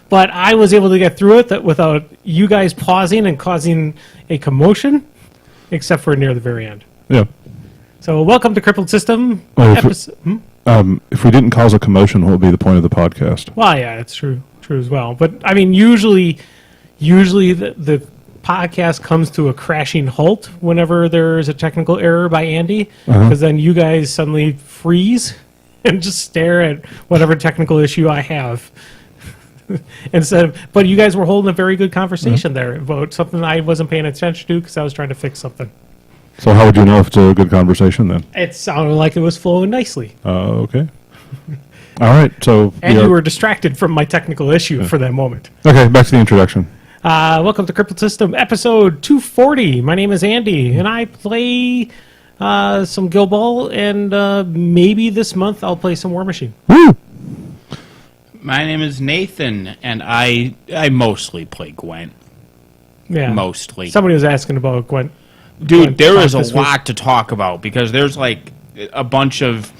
but I was able to get through it without you guys pausing and causing a commotion, except for near the very end. Yeah. So welcome to Crippled System. If we didn't cause a commotion, what would be the point of the podcast? Well, yeah, it's true as well. But I mean, usually the podcast comes to a crashing halt whenever there's a technical error by Andy, because then you guys suddenly freeze and just stare at whatever technical issue I have. But you guys were holding a very good conversation there about something I wasn't paying attention to because I was trying to fix something. So how would you know if it's a good conversation then? It sounded like it was flowing nicely. Okay. All right. So and you were distracted from my technical issue for that moment. Okay, back to the introduction. Welcome to Crippled System, episode 240. My name is Andy, and I play some Guild Ball, and maybe this month I'll play some War Machine. Woo! My name is Nathan, and I mostly play Gwent. Yeah, mostly. Somebody was asking about Gwent. Dude, there is a lot to talk about because there's like a bunch of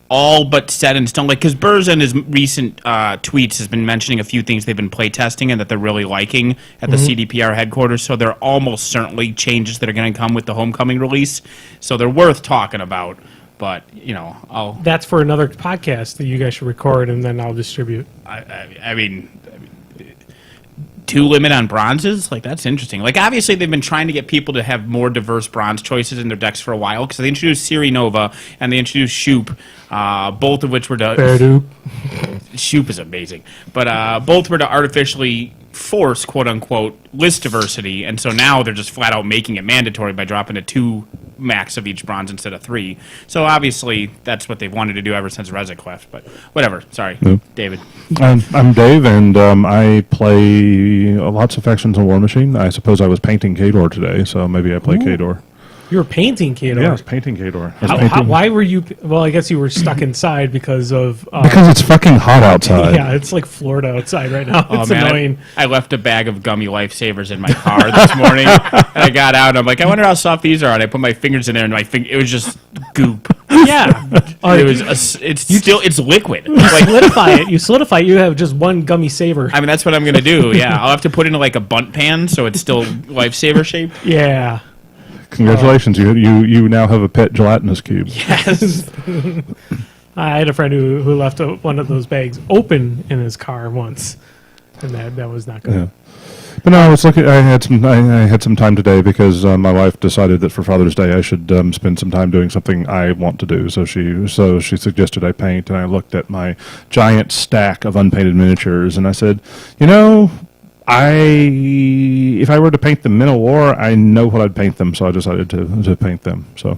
all but set in stone. Like, because Burrs in his recent tweets has been mentioning a few things they've been play testing and that they're really liking at the CDPR headquarters. So they're almost certainly changes that are going to come with the Homecoming release. So they're worth talking about. But That's for another podcast that you guys should record and then I'll distribute. I mean. 2 limit on bronzes? Like, that's interesting. Like, obviously, they've been trying to get people to have more diverse bronze choices in their decks for a while, because they introduced Siri Nova, and they introduced Shoop, both of which were to... Shoop is amazing. But both were to artificially force, quote-unquote, list diversity, and so now they're just flat-out making it mandatory by dropping to 2 max of each bronze instead of 3. So, obviously, that's what they've wanted to do ever since Rezek left, but whatever. Sorry, David. I'm Dave, and I play lots of factions in War Machine. I suppose I was painting Khador today, so maybe I play Khador. You were painting Khador? Yeah, I was painting Khador. Why were you... Well, I guess you were stuck inside because of... because it's fucking hot outside. Yeah, it's like Florida outside right now. It's annoying. I left a bag of Gummy Life Savers in my car this morning, and I got out, and I'm like, I wonder how soft these are, and I put my fingers in there, and it was just goop. Yeah. It's liquid. You solidify it. You have just one Gummy Saver. I mean, that's what I'm going to do, yeah. I'll have to put it in like a bunt pan so it's still Lifesaver shaped. Yeah. Congratulations, you now have a pet gelatinous cube. Yes. I had a friend who left one of those bags open in his car once, and that was not good. Yeah. But no, I was looking. I had some time today because my wife decided that for Father's Day I should spend some time doing something I want to do. So she suggested I paint, and I looked at my giant stack of unpainted miniatures, and I said, if I were to paint the Men of War, I know what I'd paint them, so I decided to paint them. So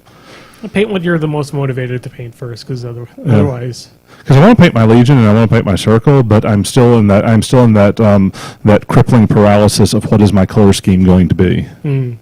paint what you're the most motivated to paint first, because otherwise. Because I want to paint my Legion and I want to paint my Circle, but I'm still in that crippling paralysis of what is my color scheme going to be, and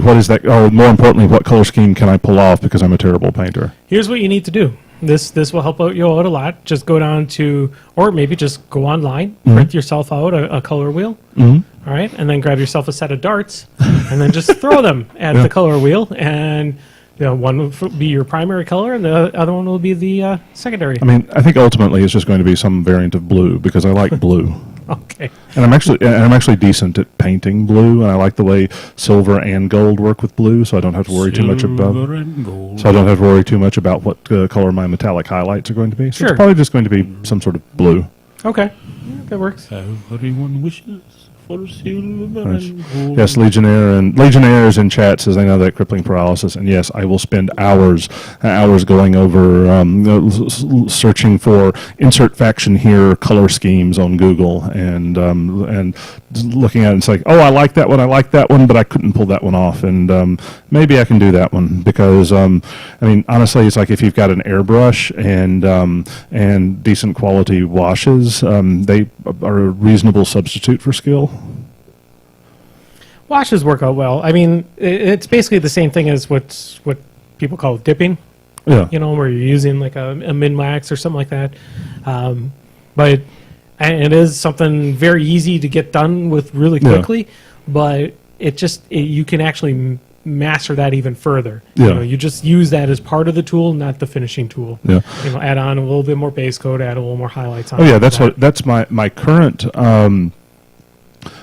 what is that? Oh, more importantly, what color scheme can I pull off because I'm a terrible painter? Here's what you need to do. This will help you out a lot. Just go down to, or maybe just go online, print yourself out a color wheel, all right, and then grab yourself a set of darts, and then just throw them at the color wheel, and one will be your primary color, and the other one will be the secondary. I mean, I think ultimately it's just going to be some variant of blue because I like blue. Okay. And I'm actually decent at painting blue, and I like the way silver and gold work with blue, so I don't have to worry too much about what color my metallic highlights are going to be. So it's probably just going to be some sort of blue. Okay, that works. Everyone wishes for silver and gold. Yes, Legionnaires in chat says I know that crippling paralysis, and yes, I will spend hours going over searching for insert faction here color schemes on Google and looking at it and saying, oh, I like that one, but I couldn't pull that one off, and maybe I can do that one because I mean, honestly, it's like if you've got an airbrush and decent quality washes, they are a reasonable substitute for skill. Washes work out well. I mean, it's basically the same thing as what people call dipping. Yeah. Where you're using like a min-wax or something like that. But it is something very easy to get done with really quickly. Yeah. But you can actually master that even further. Yeah. You just use that as part of the tool, not the finishing tool. Yeah. Add on a little bit more base coat, add a little more highlights on. Oh yeah, that's my current.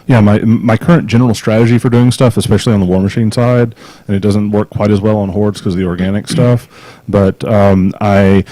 My current general strategy for doing stuff, especially on the War Machine side, and it doesn't work quite as well on Hordes because of the organic stuff, but I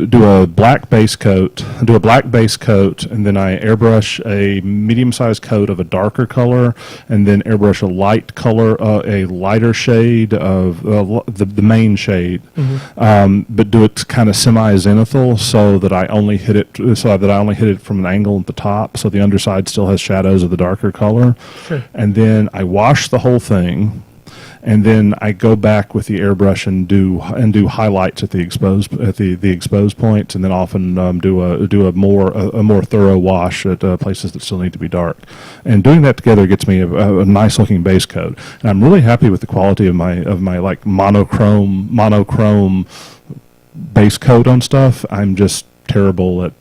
do a black base coat, and then I airbrush a medium-sized coat of a darker color, and then airbrush a light color, a lighter shade of the main shade, but do it kind of semi-zenithal so that I only hit it from an angle at the top, so the underside still has shadows of the darker color. Sure. And then I wash the whole thing, and then I go back with the airbrush and do highlights at the exposed points, and then often do a more thorough wash at places that still need to be dark. And doing that together gets me a nice looking base coat, and I'm really happy with the quality of my like monochrome base coat on stuff. I'm just terrible at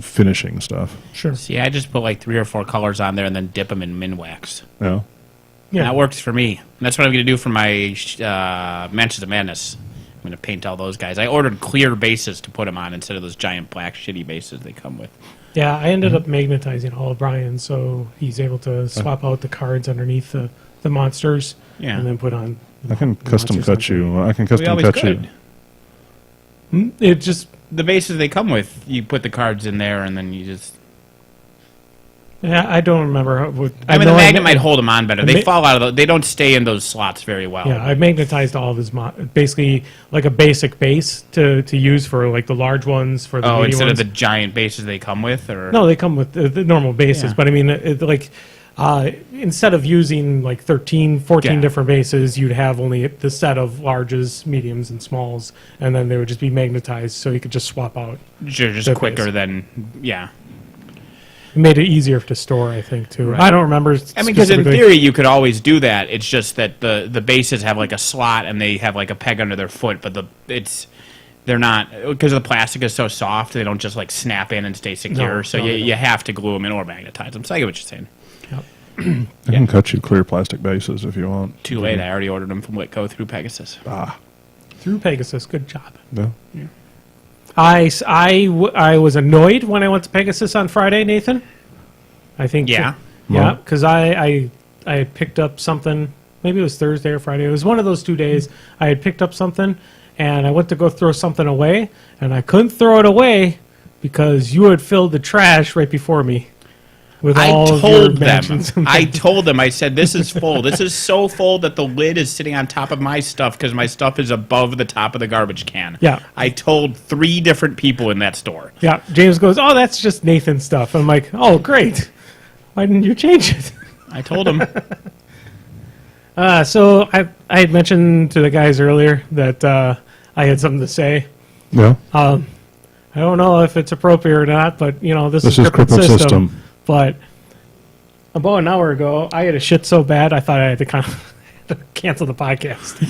finishing stuff. Sure. See, I just put like 3 or 4 colors on there and then dip them in min wax. Yeah. Yeah. That works for me. And that's what I'm going to do for my Mansions of Madness. I'm going to paint all those guys. I ordered clear bases to put them on instead of those giant black shitty bases they come with. Yeah, I ended up magnetizing all of Brian, so he's able to swap out the cards underneath the monsters, and then put on. I can custom cut you. I can We custom always cut you. could. It just. The bases they come with, you put the cards in there and then you just... Yeah, I don't remember. the magnet might hold them on better. They fall out of they don't stay in those slots very well. Yeah, I magnetized all of his basically like a basic base to use for like the large ones for the mini instead ones. of the giant bases they come with? Or No, they come with the normal bases, Yeah. but I mean, instead of using like 13, 14 Yeah. different bases, you'd have only the set of larges, mediums, and smalls, and then they would just be magnetized, so you could just swap out. just the quicker base. than... Yeah. It made it easier to store, I think, too. Right. I don't remember. I mean, because in specifically. theory you could always do that. It's just that the bases have like a slot and they have like a peg under their foot, but they're not, because the plastic is so soft, they don't just like snap in and stay secure. So you have to glue them in or magnetize them. So I get what you're saying. I can cut you clear plastic bases if you want. Too late. I already ordered them from Whitco through Pegasus. Through Pegasus, good job. No. I was annoyed when I went to Pegasus on Friday, Nathan. I think. Yeah. Yeah, because I had picked up something. Maybe it was Thursday or Friday. It was one of those 2 days. I had picked up something, and I went to go throw something away, and I couldn't throw it away because you had filled the trash right before me. With I all of your told them. mansions and I things. told them. I said, this is full. This is so full that the lid is sitting on top of my stuff because my stuff is above the top of the garbage can. Yeah. I told 3 different people in that store. Yeah, James goes, "Oh, that's just Nathan's stuff." I'm like, "Oh, great. Why didn't you change it?" I told them. So I had mentioned to the guys earlier that I had something to say. Yeah. I don't know if it's appropriate or not, but this This is is Crippled Crippled system. System. But about an hour ago, I had a shit so bad I thought I had to kind of cancel the podcast.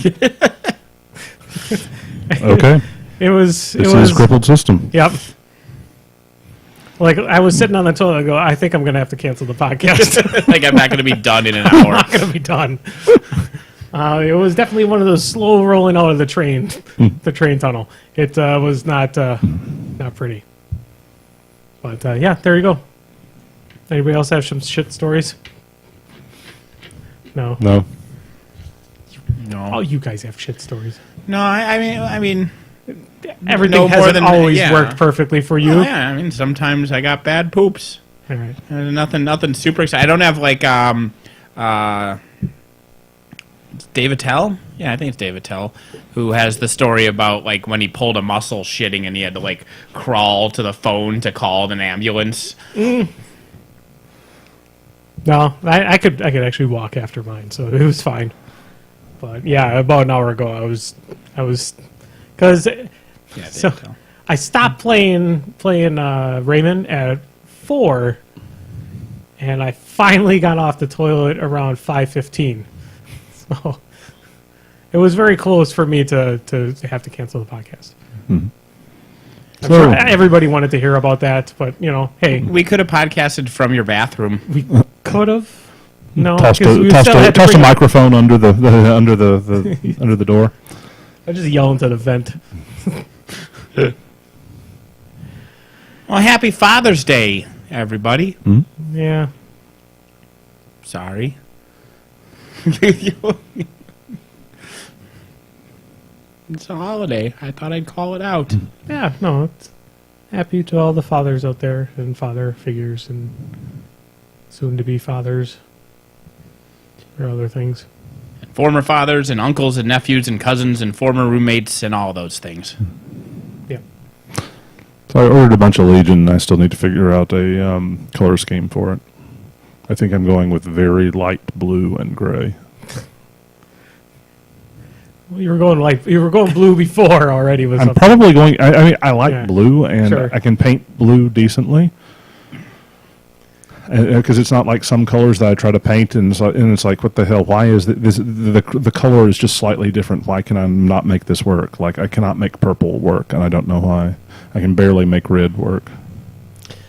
Okay. It was. This is Crippled System. Yep. Like I was sitting on the toilet, I go, I think I'm going to have to cancel the podcast. Like I'm not going to be done in an I'm hour. not going to be done. It was definitely one of those slow rolling out of the train tunnel. It was not pretty. But yeah, there you go. Anybody else have some shit stories? No. No. No. Oh, you guys have shit stories. No, I mean, Everything no more hasn't than- always yeah. worked perfectly for you. oh, yeah. I mean, sometimes I got bad poops. All right. Nothing super exciting. I don't have like Dave Attell? Yeah, I think it's Dave Attell, who has the story about like when he pulled a muscle shitting and he had to like crawl to the phone to call an ambulance. No, I could actually walk after mine, so it was fine. But yeah, about an hour ago, I was because Yeah, Dave so Attell. I stopped playing Raymond at 4, and I finally got off the toilet around 5:15. So it was very close for me to have to cancel the podcast. I'm sure everybody wanted to hear about that, but hey, We could have podcasted from your bathroom. we could have. No, Tossed 'cause we still had to a bring- microphone under the under the under the door. I just yell into the vent. Well, happy Father's Day, everybody. Yeah. Sorry. It's a holiday. I thought I'd call it out. Yeah, no, it's happy to all the fathers out there and father figures and soon-to-be fathers or other things. Former fathers and uncles and nephews and cousins and former roommates and all those things. Yeah. So I ordered a bunch of Legion, and I still need to figure out a color scheme for it. I think I'm going with very light blue and gray. Well, you were going blue before already with I'm something. probably going. I mean, I like Yeah. blue, and Sure. I can paint blue decently. Because it's not like some colors that I try to paint, and it's like, what the hell? Why is the color is just slightly different? Why can I not make this work? Like, I cannot make purple work, and I don't know why. I can barely make red work.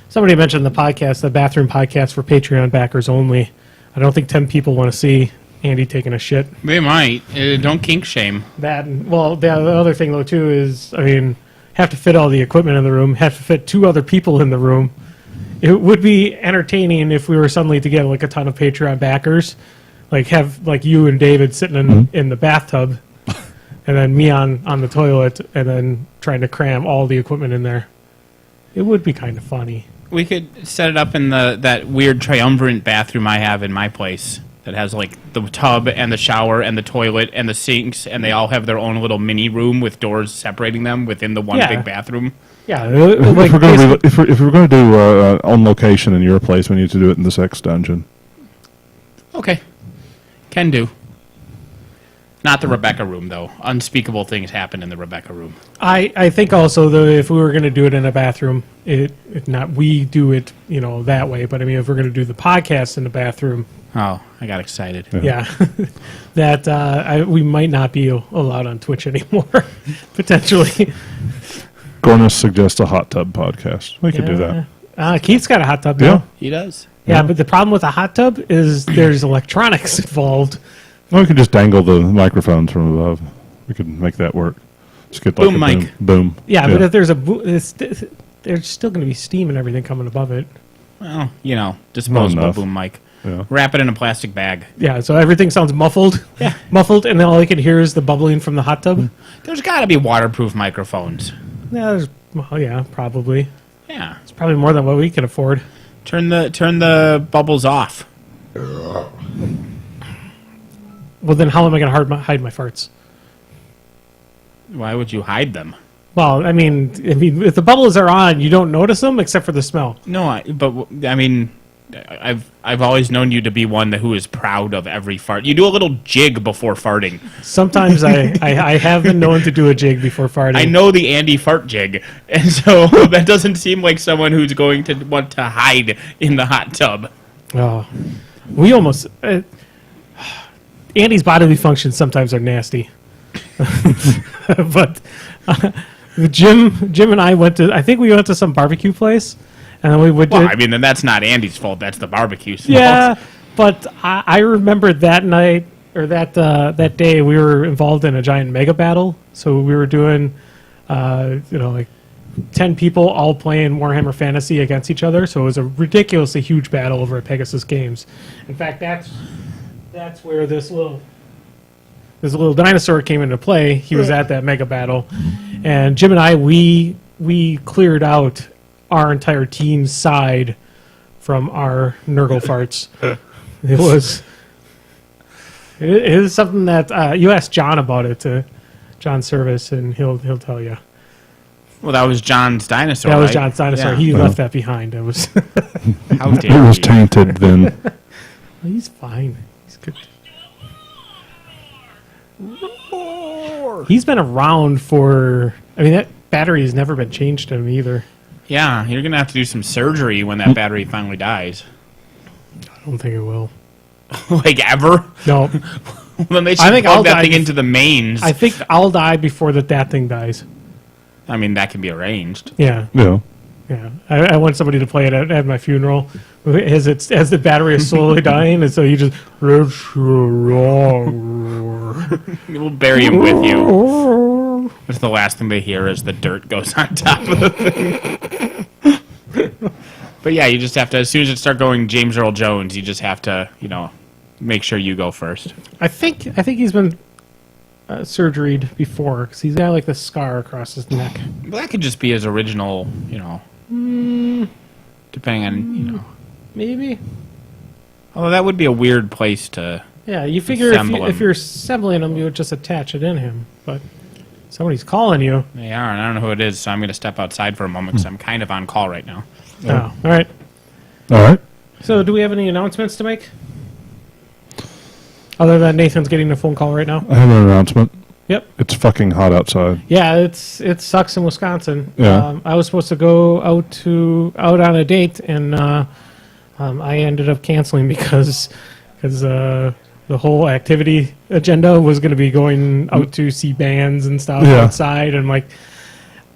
Somebody mentioned the podcast, the bathroom podcast for Patreon backers only. I don't think 10 people want to see Andy taking a shit. They might. Don't kink shame. That, and, well, the other thing, though, too, is, I mean, have to fit all the equipment in the room, have to fit 2 other people in the room. It would be entertaining if we were suddenly to get, like, a ton of Patreon backers, like, have, like, you and David sitting in the bathtub, and then me on the toilet, and then trying to cram all the equipment in there. It would be kind of funny. We could set it up in that weird triumvirate bathroom I have in my place that has like the tub and the shower and the toilet and the sinks, and they all have their own little mini room with doors separating them within the one Yeah. big bathroom. Yeah, If we're going to if we're going to do on location in your place, we need to do it in the sex dungeon. Okay. Can do. Not the Rebecca room, though. Unspeakable things happen in the Rebecca room. I think also though if we were going to do it in a bathroom, we do it that way. But I mean, if we're going to do the podcast in the bathroom, Oh, I got excited. yeah, that we might not be allowed on Twitch anymore, potentially. Gornis suggests a hot tub podcast. We could do that. Keith's got a hot tub Yeah. now. He does. Yeah, but the problem with a hot tub is there's electronics involved. Well, we could just dangle the microphones from above. We could make that work. Just get like Boom a mic. boom. Yeah, but if there's there's still going to be steam and everything coming above it. Well, disposable enough. boom mic. Yeah. Wrap it in a plastic bag. Yeah, so everything sounds muffled. Yeah. Muffled, and then all you can hear is the bubbling from the hot tub. There's got to be waterproof microphones. Yeah, probably. Yeah. It's probably more than what we can afford. Turn the bubbles off. Well, then how am I going to hide my farts? Why would you hide them? Well, I mean, if the bubbles are on, you don't notice them except for the smell. No, I've always known you to be one who is proud of every fart. You do a little jig before farting. Sometimes I have been known to do a jig before farting. I know the Andy fart jig, and so that doesn't seem like someone who's going to want to hide in the hot tub. Oh, we almost. Andy's bodily functions sometimes are nasty, but Jim and I went to. I think we went to some barbecue place, and then we would. Well, I mean, then that's not Andy's fault. That's the barbecue's fault. Yeah, but I remember that night or that day we were involved in a giant mega battle. So we were doing, like 10 people all playing Warhammer Fantasy against each other. So it was a ridiculously huge battle over at Pegasus Games. In fact, that's where this little dinosaur came into play. He was at that mega battle, and Jim and I we cleared out our entire team's side from our Nurgle farts. It is something that you ask John about it, John Service, and he'll tell you. Well, that was John's dinosaur. That was right? John's dinosaur. Yeah. He left that behind. It was. How It dare was you. tainted then. He's fine. He's good. He's been around for. I mean, that battery has never been changed to him either. Yeah, you're gonna have to do some surgery when that battery finally dies. I don't think it will. Like ever? No, Then they I should think I'll plug that die thing bef- into the mains. I think I'll die before that thing dies. I mean, that can be arranged. Yeah. Yeah. Yeah, I want somebody to play it at my funeral as the battery is slowly dying, and so you just We'll bury him with you. But the last thing they hear is the dirt goes on top of the thing. But yeah, you just have to, as soon as it starts going James Earl Jones, you just have to, make sure you go first. I think he's been surgeried before because he's got like the scar across his neck. Well, that could just be his original, depending on, Maybe. Although that would be a weird place to. Yeah, you figure if you're assembling him, you would just attach it in him. But somebody's calling you. They are, and I don't know who it is, so I'm going to step outside for a moment because I'm kind of on call right now. Oh, all right. All right. So, do we have any announcements to make? Other than Nathan's getting a phone call right now. I have an announcement. Yep. It's fucking hot outside. Yeah, it sucks in Wisconsin. Yeah. I was supposed to go out on a date, and I ended up canceling because the whole activity agenda was going to be going out to see bands and stuff outside, and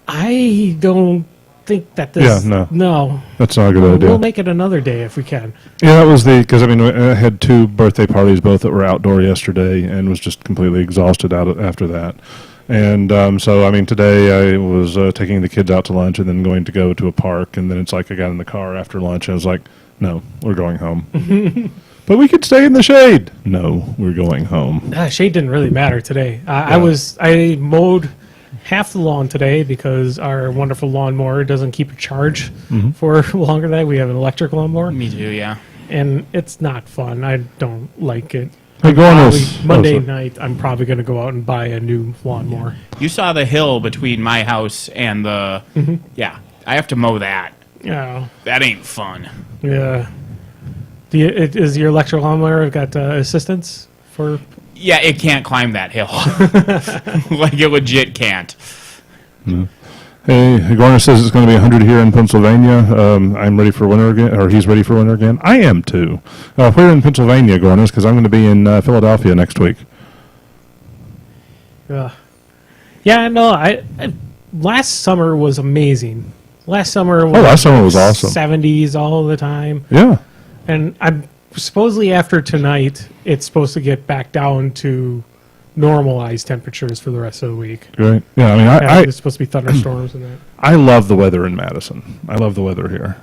I don't think that this. Yeah, no, that's not a good idea. We'll make it another day if we can. Yeah, that was because I had 2 birthday parties, both that were outdoor yesterday, and was just completely exhausted after that. And so today I was taking the kids out to lunch and then going to go to a park, and then it's like I got in the car after lunch and I was like, no, we're going home. But we could stay in the shade. No, we're going home. Shade didn't really matter today. I mowed half the lawn today because our wonderful lawnmower doesn't keep a charge for longer than that. We have an electric lawnmower. Me too, yeah. And it's not fun. I don't like it. Hey, Monday night, I'm probably going to go out and buy a new lawnmower. You saw the hill between my house and the... Yeah, I have to mow that. Yeah. That ain't fun. Yeah. Is your electric lawnmower got assistance for... Yeah, it can't climb that hill. Like, it legit can't. Mm. Hey, Garner says it's going to be 100 here in Pennsylvania. I'm ready for winter again, or he's ready for winter again. I am too. Where in Pennsylvania, Garner? Because I'm going to be in Philadelphia next week. Yeah, no, last summer was amazing. Last summer was awesome. 70s all the time. Yeah. And I'm supposedly after tonight, it's supposed to get back down to normalized temperatures for the rest of the week. Great. Yeah, it's supposed to be thunderstorms and that. I love the weather in Madison. I love the weather here.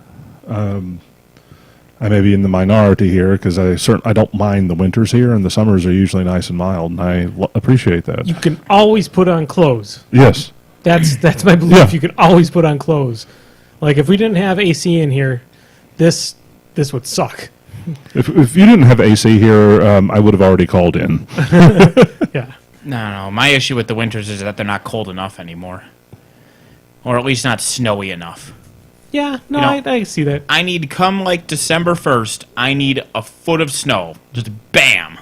I may be in the minority here because I don't mind the winters here, and the summers are usually nice and mild, and I appreciate that. You can always put on clothes. Yes. That's my belief. Yeah. You can always put on clothes. Like, if we didn't have AC in here, this would suck. If you didn't have AC here, I would have already called in. Yeah. No. My issue with the winters is that they're not cold enough anymore. Or at least not snowy enough. Yeah, no, I see that. I need, come like December 1st, I need a foot of snow. Just bam.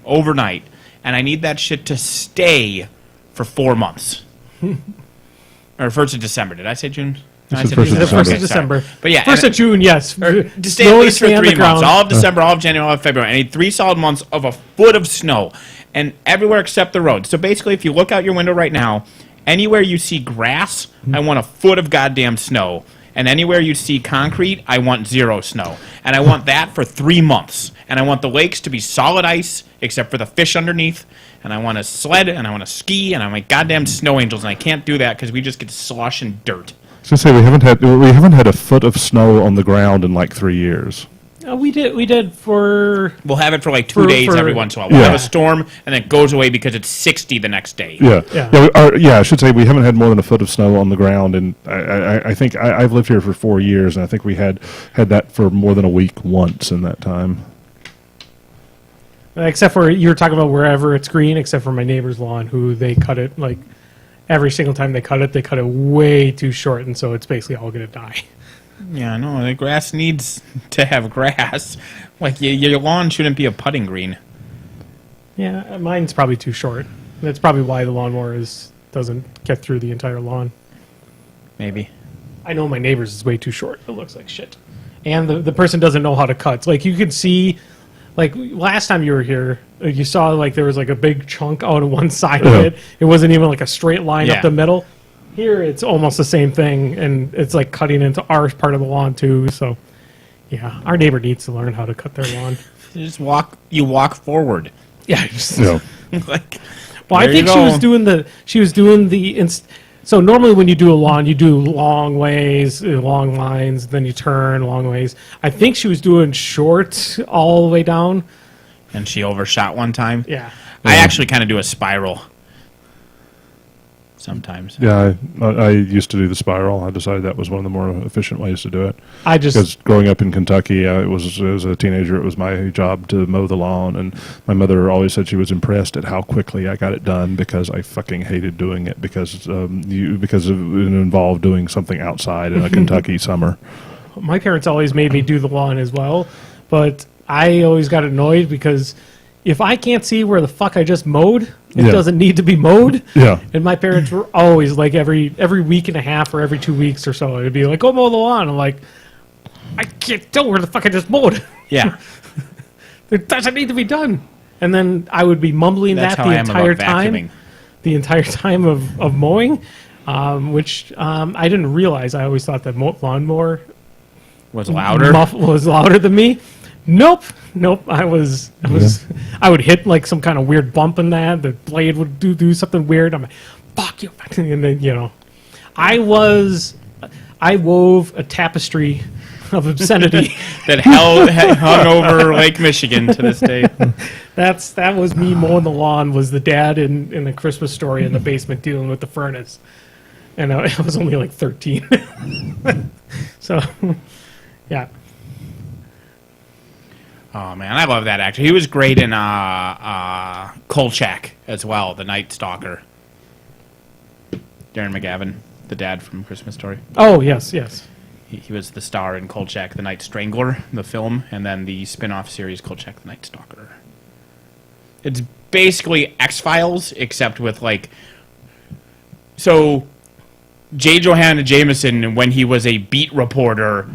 Overnight. And I need that shit to stay for 4 months. Or 1st of December. Did I say June? No, I said the 1st of December. But yeah, 1st of June, yes. To stay at least for 3 months. All of December, all of January, all of February. I need 3 solid months of a foot of snow. And everywhere except the road. So basically, if you look out your window right now, anywhere you see grass, I want a foot of goddamn snow. And anywhere you see concrete, I want 0 snow. And I want that for 3 months. And I want the lakes to be solid ice, except for the fish underneath. And I want to sled, and I want to ski, and I want goddamn snow angels. And I can't do that because we just get slush and dirt. I was going to say, we haven't had a foot of snow on the ground in like 3 years. We did for... We'll have it for like 2 days every once in a while. We'll have a storm, and then it goes away because it's 60 the next day. Yeah, I should say we haven't had more than a foot of snow on the ground, and I think I've lived here for 4 years, and I think we had that for more than a week once in that time. Except for, you were talking about wherever it's green, except for my neighbor's lawn, who they cut it, like, every single time they cut it way too short, and so it's basically all going to die. Yeah, no, the grass needs to have grass. Like, your lawn shouldn't be a putting green. Yeah, mine's probably too short. That's probably why the lawnmower doesn't get through the entire lawn. Maybe. I know my neighbor's is way too short. It looks like shit. And the person doesn't know how to cut. Like, you could see, like, last time you were here, you saw, like, there was, like, a big chunk out of one side of it. It wasn't even, like, a straight line up the middle. here it's almost the same thing, and it's like cutting into our part of the lawn too. So, yeah, our neighbor needs to learn how to cut their lawn. You walk forward. Yeah. Like, Well, I there you think she was doing the. So normally when you do a lawn, you do long ways, long lines, then you turn long ways. I think she was doing short all the way down. and she overshot one time. Yeah. I actually kind of do a spiral sometimes. Yeah, I used to do the spiral. I decided that was one of the more efficient ways to do it. Because growing up in Kentucky, it was as a teenager, it was my job to mow the lawn, and my mother always said she was impressed at how quickly I got it done because I fucking hated doing it because it involved doing something outside in a Kentucky summer. My parents always made me do the lawn as well, but I always got annoyed because if I can't see where the fuck I just mowed, it doesn't need to be mowed. Yeah. And my parents were always like every week and a half or every 2 weeks or so, it'd be like, go mow the lawn. I'm like, I can't tell where the fuck I just mowed. Yeah. It doesn't need to be done. And then I would be mumbling That's that how I am about vacuuming. the entire time of mowing, which I didn't realize. I always thought that lawnmower Was louder. was louder than me. Nope. I would hit like some kind of weird bump in that. The blade would do something weird. I'm like, fuck you. And then, I wove a tapestry of obscenity. that hung over Lake Michigan to this day. That was me mowing the lawn. Was the dad in the Christmas Story in the basement dealing with the furnace, and I was only like 13. So, yeah. Oh man, I love that actor. He was great in Kolchak as well, the Night Stalker. Darren McGavin, the dad from Christmas Story. Oh yes. He was the star in Kolchak, the Night Strangler, the film, and then the spin-off series Kolchak, the Night Stalker. It's basically X-Files, except with so J. Johanna Jameson when he was a beat reporter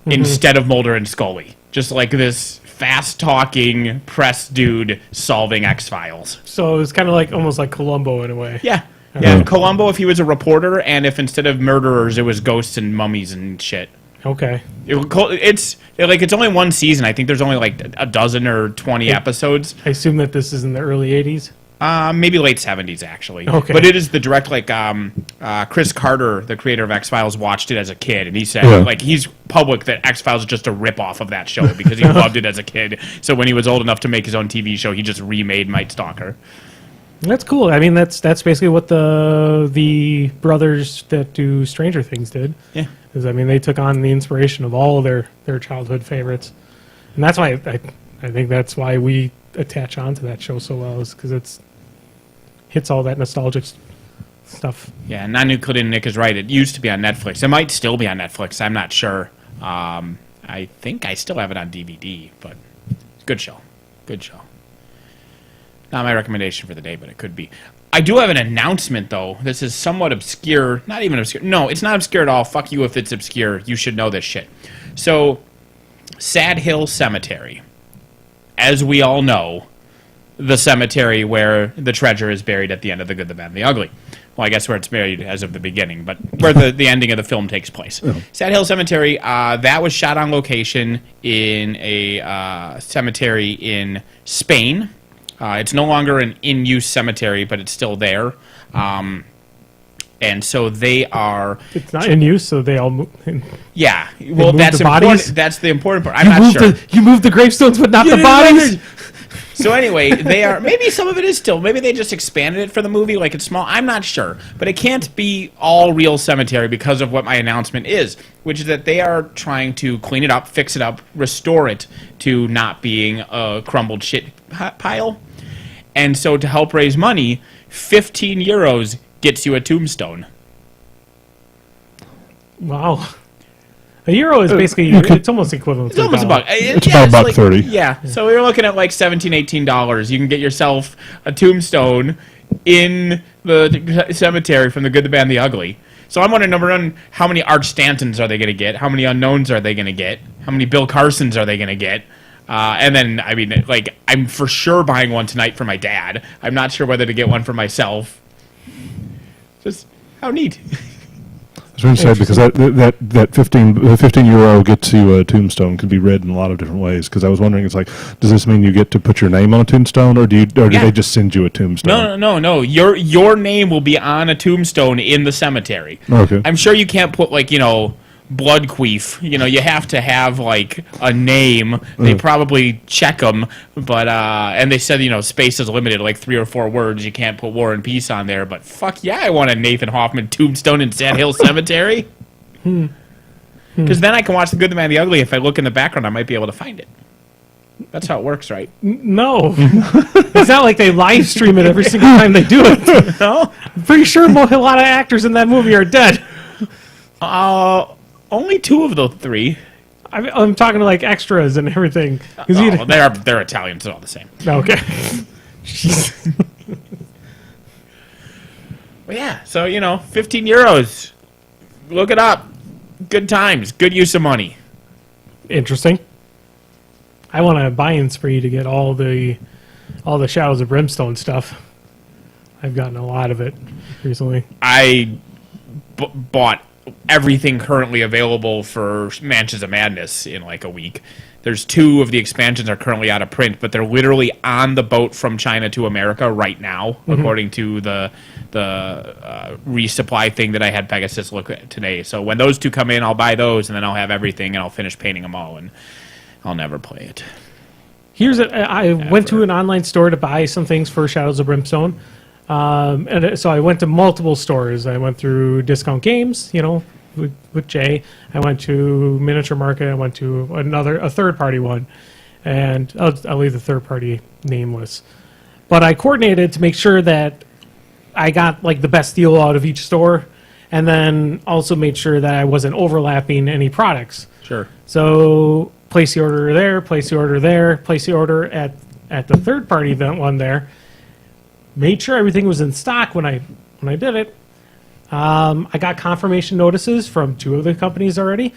instead of Mulder and Scully. Just like this fast-talking press dude solving X-Files. So it was kind of like almost like Columbo in a way. Yeah. Yeah, Columbo if he was a reporter, and if instead of murderers it was ghosts and mummies and shit. Okay. It's only one season. I think there's only like a dozen or 20 episodes. I assume that this is in the early 80s? Maybe late 70s, actually. Okay. But it is the direct, Chris Carter, the creator of X-Files, watched it as a kid, and he said, he's public that X-Files is just a rip-off of that show because he loved it as a kid. So when he was old enough to make his own TV show, he just remade Night Stalker. That's cool. I mean, that's basically what the brothers that do Stranger Things did. Yeah. They took on the inspiration of all their childhood favorites. And that's why I think that's why we attach on to that show so well, is because it's hits all that nostalgic stuff. Yeah, Non-Nuclear Nick is right. It used to be on Netflix. It might still be on Netflix. I'm not sure. I think I still have it on DVD, but good show. Good show. Not my recommendation for the day, but it could be. I do have an announcement, though. This is somewhat obscure. Not even obscure. No, it's not obscure at all. Fuck you if it's obscure. You should know this shit. So, Sad Hill Cemetery. As we all know, the cemetery where the treasure is buried at the end of The Good, the Bad, and the Ugly. Well, I guess where it's buried as of the beginning, but where the ending of the film takes place. Oh. Sad Hill Cemetery, that was shot on location in a cemetery in Spain. It's no longer an in-use cemetery, but it's still there. And so they are... It's not in use, so they all move... Yeah. Well, that's important. That's the important part. I'm not sure. You moved the gravestones, but not the bodies? So anyway, they are... Maybe some of it is still... Maybe they just expanded it for the movie, like it's small. I'm not sure. But it can't be all real cemetery because of what my announcement is, which is that they are trying to clean it up, fix it up, restore it to not being a crumbled shit pile. And so to help raise money, 15 euros gets you a tombstone. Wow. A euro is basically, it's almost equivalent to almost $1. It's about $1.30. Yeah. So you're looking at like $17, $18. You can get yourself a tombstone in the cemetery from The Good, the Bad, and the Ugly. So I'm wondering, number one, how many Arch Stantons are they going to get? How many unknowns are they going to get? How many Bill Carsons are they going to get? And then, I'm for sure buying one tonight for my dad. I'm not sure whether to get one for myself. How neat. I was going to say, because that 15 euro gets you a tombstone could be read in a lot of different ways. Because I was wondering, it's like, does this mean you get to put your name on a tombstone, or do they just send you a tombstone? No. Your name will be on a tombstone in the cemetery. Okay. I'm sure you can't put blood queef. You have to have a name. They probably check them, but and they said space is limited, 3 or 4 words. You can't put War and Peace on there. But fuck yeah, I want a Nathan Hoffman tombstone in Sand Hill Cemetery. Because then I can watch The Good, the Bad, and the Ugly. If I look in the background, I might be able to find it. That's how it works, right? No. It's not like they live stream it every single time they do it. No. I'm pretty sure a lot of actors in that movie are dead. Only 2 of the 3. I'm talking to extras and everything. They're Italian, so all the same. Okay. Well, yeah, so 15 euros. Look it up. Good times. Good use of money. Interesting. I want a buy-in spree to get all the Shadows of Brimstone stuff. I've gotten a lot of it recently. I bought everything currently available for Mansions of Madness in a week. There's 2 of the expansions are currently out of print, but they're literally on the boat from China to America right now, according to the resupply thing that I had Pegasus look at today. So when those 2 come in, I'll buy those, and then I'll have everything, and I'll finish painting them all, and I'll never play it. I went to an online store to buy some things for Shadows of Brimstone. And so I went to multiple stores. I went through Discount Games, with Jay. I went to Miniature Market. I went to a third-party one. And I'll leave the third-party nameless. But I coordinated to make sure that I got the best deal out of each store, and then also made sure that I wasn't overlapping any products. Sure. So place the order there, place the order there, place the order at the third-party event one there. Made sure everything was in stock when I did it. I got confirmation notices from 2 of the companies already,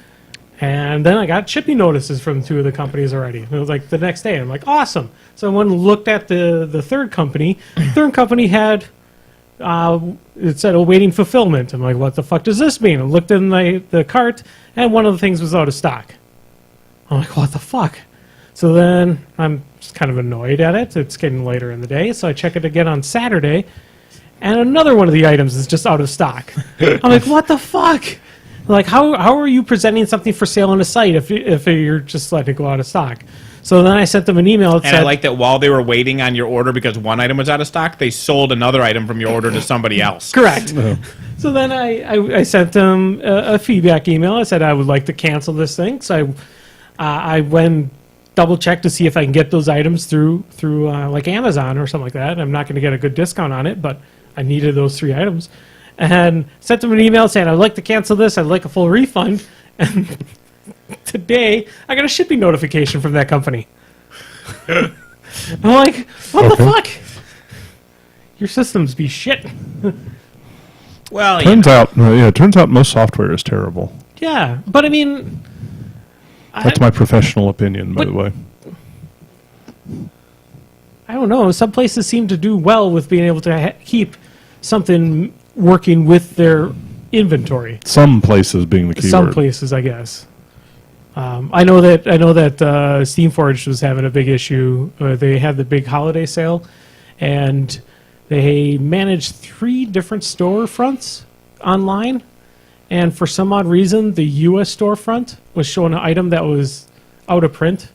and then I got shipping notices from 2 of the companies already. It was the next day. I'm like, awesome. So I went and looked at the third company. The third company had it said awaiting fulfillment. I'm like, what the fuck does this mean? I looked in the cart, and one of the things was out of stock. I'm like, what the fuck? So then I'm just kind of annoyed at it. It's getting later in the day, so I check it again on Saturday, and another one of the items is just out of stock. I'm like, what the fuck? How are you presenting something for sale on the site if you're just letting it go out of stock? So then I sent them an email that said... I like that while they were waiting on your order because one item was out of stock, they sold another item from your order to somebody else. Correct. So then I sent them a feedback email. I said I would like to cancel this thing. So I went double check to see if I can get those items through Amazon or something like that. I'm not going to get a good discount on it, but I needed those 3 items. And sent them an email saying I'd like to cancel this. I'd like a full refund. And today I got a shipping notification from that company. I'm like, what the fuck? Your systems be shit. Well, turns out most software is terrible. Yeah, but I mean... That's my professional opinion, by the way. I don't know. Some places seem to do well with being able to keep something working with their inventory. Some places being the keyword. Some places, I guess. I know that Steamforged was having a big issue. They had the big holiday sale, and they managed 3 different storefronts online. And for some odd reason, the U.S. storefront was showing an item that was out of print,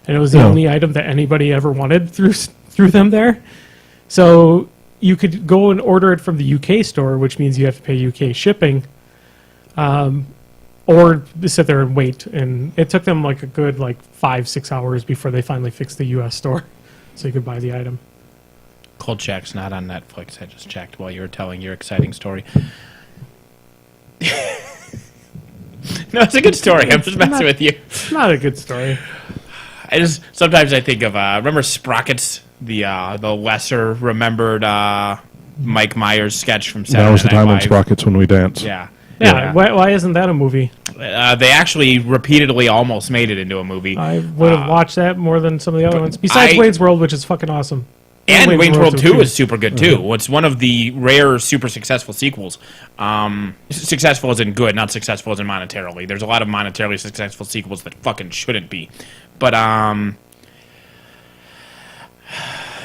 and it was the only item that anybody ever wanted through them there. So you could go and order it from the UK store, which means you have to pay UK shipping, or sit there and wait. And it took them a good 5-6 hours before they finally fixed the U.S. store, so you could buy the item. Cold Check's not on Netflix. I just checked while you were telling your exciting story. No, it's a good story. I'm just messing with you. It's not a good story. Sometimes I think of remember Sprockets, the lesser remembered Mike Myers sketch from Saturday Night Live. That was the time on Sprockets when we danced. Yeah. Yeah. Why isn't that a movie? They actually repeatedly almost made it into a movie. I would have watched that more than some of the other ones. Besides Wayne's World, which is fucking awesome. And Wayne's World 2 is super good, too. It's one of the rare super successful sequels. Successful as in good, not successful as in monetarily. There's a lot of monetarily successful sequels that fucking shouldn't be. But,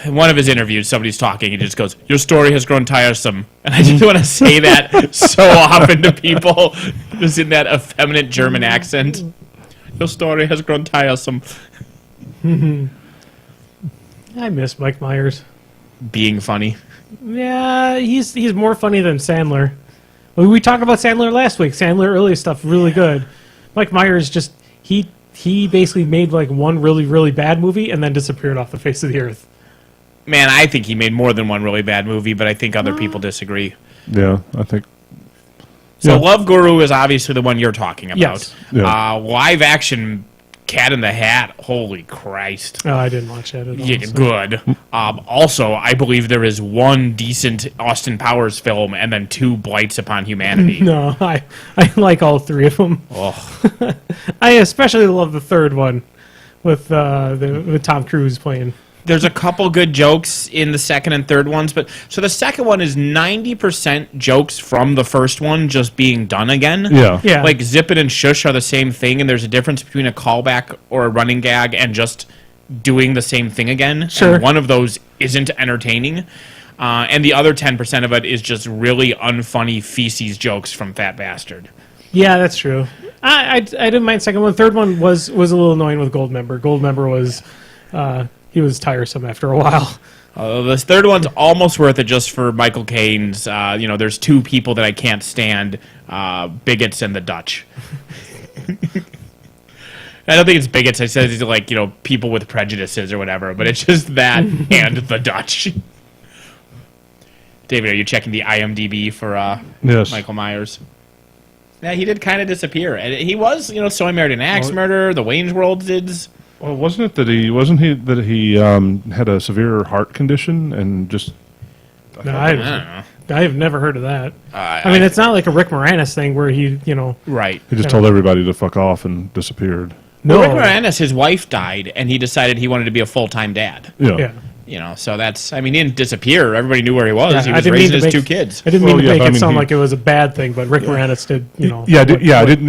in one of his interviews, somebody's talking, he just goes, "Your story has grown tiresome." And I just want to say that so often to people, just in that effeminate German accent. Your story has grown tiresome. I miss Mike Myers. Being funny. Yeah, he's more funny than Sandler. We talked about Sandler last week. Sandler early stuff really good. Mike Myers just he basically made like one really, really bad movie and then disappeared off the face of the earth. Man, I think he made more than one really bad movie, but I think other people disagree. Yeah, I think. So Love Guru is obviously the one you're talking about. Yes. Yeah. Live action Cat in the Hat. Holy Christ. Oh, I didn't watch that at all. Yeah, so. good. Also, I believe there is one decent Austin Powers film and then 2 blights upon humanity. No, I like all 3 of them. Oh. I especially love the third one with Tom Cruise playing. There's a couple good jokes in the second and third ones, but so the second one is 90% jokes from the first one just being done again. Yeah. Like Zip It and Shush are the same thing, and there's a difference between a callback or a running gag and just doing the same thing again. Sure. And one of those isn't entertaining, and the other 10% of it is just really unfunny feces jokes from Fat Bastard. Yeah, that's true. I didn't mind second one. Third one was a little annoying with Goldmember. Goldmember was he was tiresome after a while. This third one's almost worth it just for Michael Caine's. There's 2 people that I can't stand: bigots and the Dutch. I don't think it's bigots. I said it's like people with prejudices or whatever, but it's just that and the Dutch. David, are you checking the IMDb for Yes. Michael Myers? Yeah, he did kind of disappear. And he was, So I Married an Axe Murderer, the Wayne's World did. Well, wasn't it that he had a severe heart condition and just? No, I don't know. I've never heard of that. I mean, it's not like a Rick Moranis thing where he, Right. He just told everybody to fuck off and disappeared. No. Well, Rick Moranis, his wife died, and he decided he wanted to be a full-time dad. Yeah. So that's, he didn't disappear. Everybody knew where he was. Yeah, he was raising his 2 kids. I didn't mean to make it sound like it was a bad thing, but Rick Moranis did, I didn't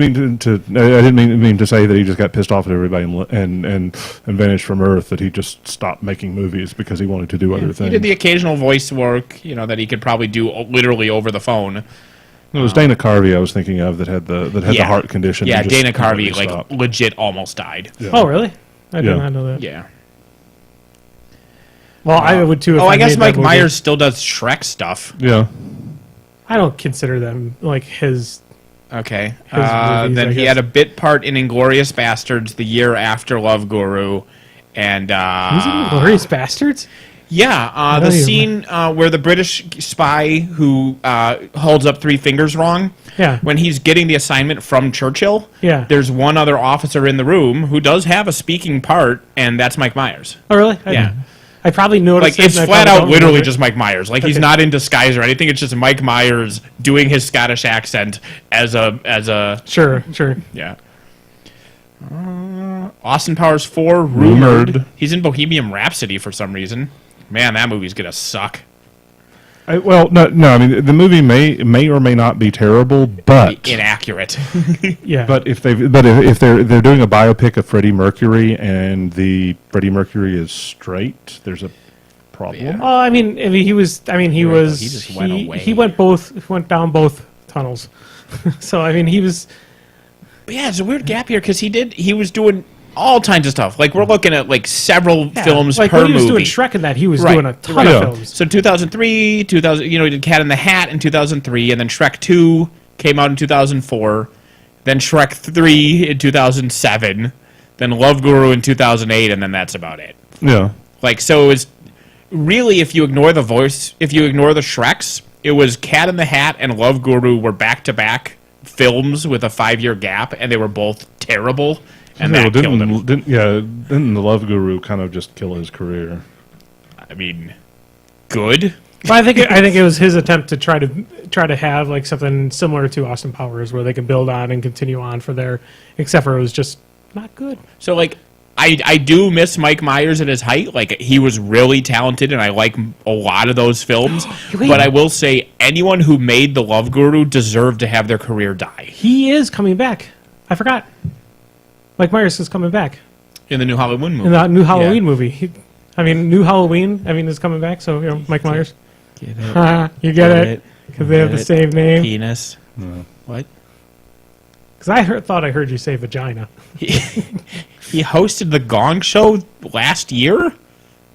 mean to say that he just got pissed off at everybody and vanished from Earth. That he just stopped making movies because he wanted to do other things. He did the occasional voice work, that he could probably do literally over the phone. It was Dana Carvey I was thinking of that had the heart condition. Yeah, and just Dana Carvey stopped. legit almost died. Yeah. Oh, really? I did not know that. Yeah. Well, I would too. If I guess made Mike that movie. Myers still does Shrek stuff. Yeah. I don't consider them like his. Okay. movies, Then I he guess. had a bit part in Inglourious Bastards the year after Love Guru, and He's in Glorious Bastards. yeah, the scene where the British spy who holds up 3 fingers wrong. Yeah. When he's getting the assignment from Churchill. Yeah. There's one other officer in the room who does have a speaking part, and that's Mike Myers. Oh, really? Yeah. I probably noticed. Like, it's it, and I flat probably out don't literally remember it. just Mike Myers. Like, he's not in disguise or anything. It's just Mike Myers doing his Scottish accent as a Sure. yeah. Austin Powers 4, rumored. He's in Bohemian Rhapsody for some reason. Man, that movie's gonna suck. No. I mean, the movie may or may not be terrible, but Inaccurate. Yeah. But if they're doing a biopic of Freddie Mercury and the Freddie Mercury is straight, there's a problem. Yeah. Well, I mean, he was. He just went away. He went down both tunnels. So I mean, he was. But yeah, it's a weird gap here because he was doing all kinds of stuff. Like, we're looking at like several films like per when he was movie. doing Shrek and that, he was Right. doing a ton Right. of Yeah. films. So 2003, he did Cat in the Hat in 2003, and then Shrek 2 came out in 2004, then Shrek 3 in 2007, then Love Guru in 2008, and then that's about it. Yeah. Like, so it was really, if you ignore the Shreks, it was Cat in the Hat and Love Guru were back-to-back films with a 5-year gap, and they were both terrible, and that killed him. Didn't the Love Guru kind of just kill his career? I mean, good. But I think it was his attempt to try to have like something similar to Austin Powers, where they can build on and continue on for there. Except for it was just not good. So, like, I do miss Mike Myers at his height. Like, he was really talented, and I like a lot of those films. But I will say, anyone who made The Love Guru deserved to have their career die. He is coming back. I forgot. Mike Myers is coming back. In the new Halloween movie. In the new Halloween movie. New Halloween, is coming back, so, Mike Myers. Get it. You get it? Because they have the same name. Penis. What? Because I thought I heard you say vagina. He hosted the Gong Show last year?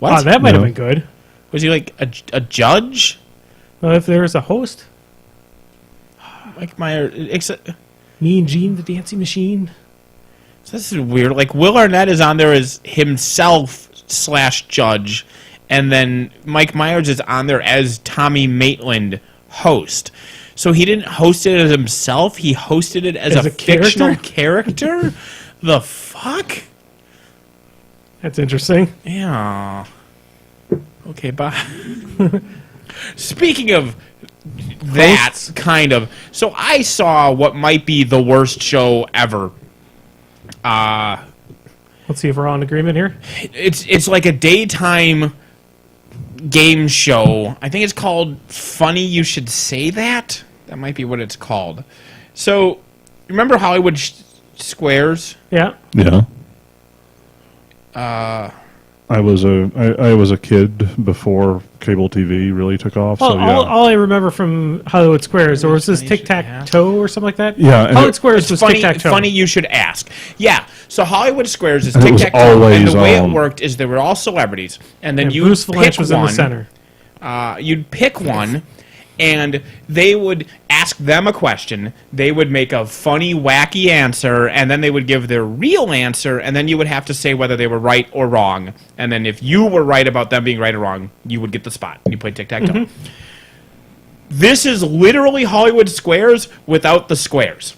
What? Oh, that might have been good. Was he like a judge? Well, if there was a host. Mike Myers. Me and Gene, the dancing machine. So this is weird. Like, Will Arnett is on there as himself / judge, and then Mike Myers is on there as Tommy Maitland, host. So he didn't host it as himself. He hosted it as a fictional character? The fuck? That's interesting. Yeah. Okay, bye. Speaking of that, kind of. So I saw what might be the worst show ever. Let's see if we're all in agreement here. It's like a daytime game show. I think it's called Funny You Should Say That. That might be what it's called. So, remember Hollywood Squares? Yeah. Yeah. I was a kid before cable TV really took off. Well, so yeah. all I remember from Hollywood Squares, or was this Tic-Tac-Toe or something like that? Yeah, and Hollywood Squares was Tic-Tac-Toe. Funny you should ask. Yeah, so Hollywood Squares is And it was Tic-Tac-Toe, and the always way on. it worked is they were all celebrities, and then And you Bruce pick Valanche was one, in the center. You'd pick one, and they would ask them a question. They would make a funny, wacky answer, and then they would give their real answer, and then you would have to say whether they were right or wrong. And then if you were right about them being right or wrong, you would get the spot. You played tic-tac-toe. Mm-hmm. This is literally Hollywood Squares without the squares.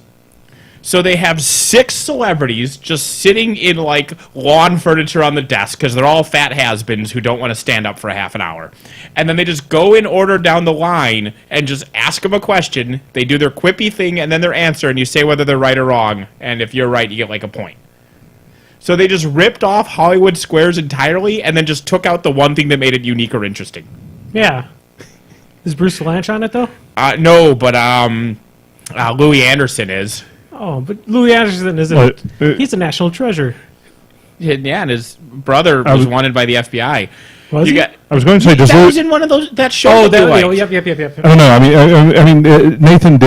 So they have 6 celebrities just sitting in, like, lawn furniture on the desk because they're all fat has-beens who don't want to stand up for a half an hour. And then they just go in order down the line and just ask them a question. They do their quippy thing and then their answer, and you say whether they're right or wrong. And if you're right, you get, like, a point. So they just ripped off Hollywood Squares entirely and then just took out the one thing that made it unique or interesting. Yeah. Is Bruce Valanche on it, though? No, but Louis Anderson is. Oh, but Louis Anderson isn't. He's a national treasure. Yeah, and his brother was wanted by the FBI. Was he? I was going to say, That was in one of those that show. Oh, that that, you liked. yep. I don't know. I mean, Nathan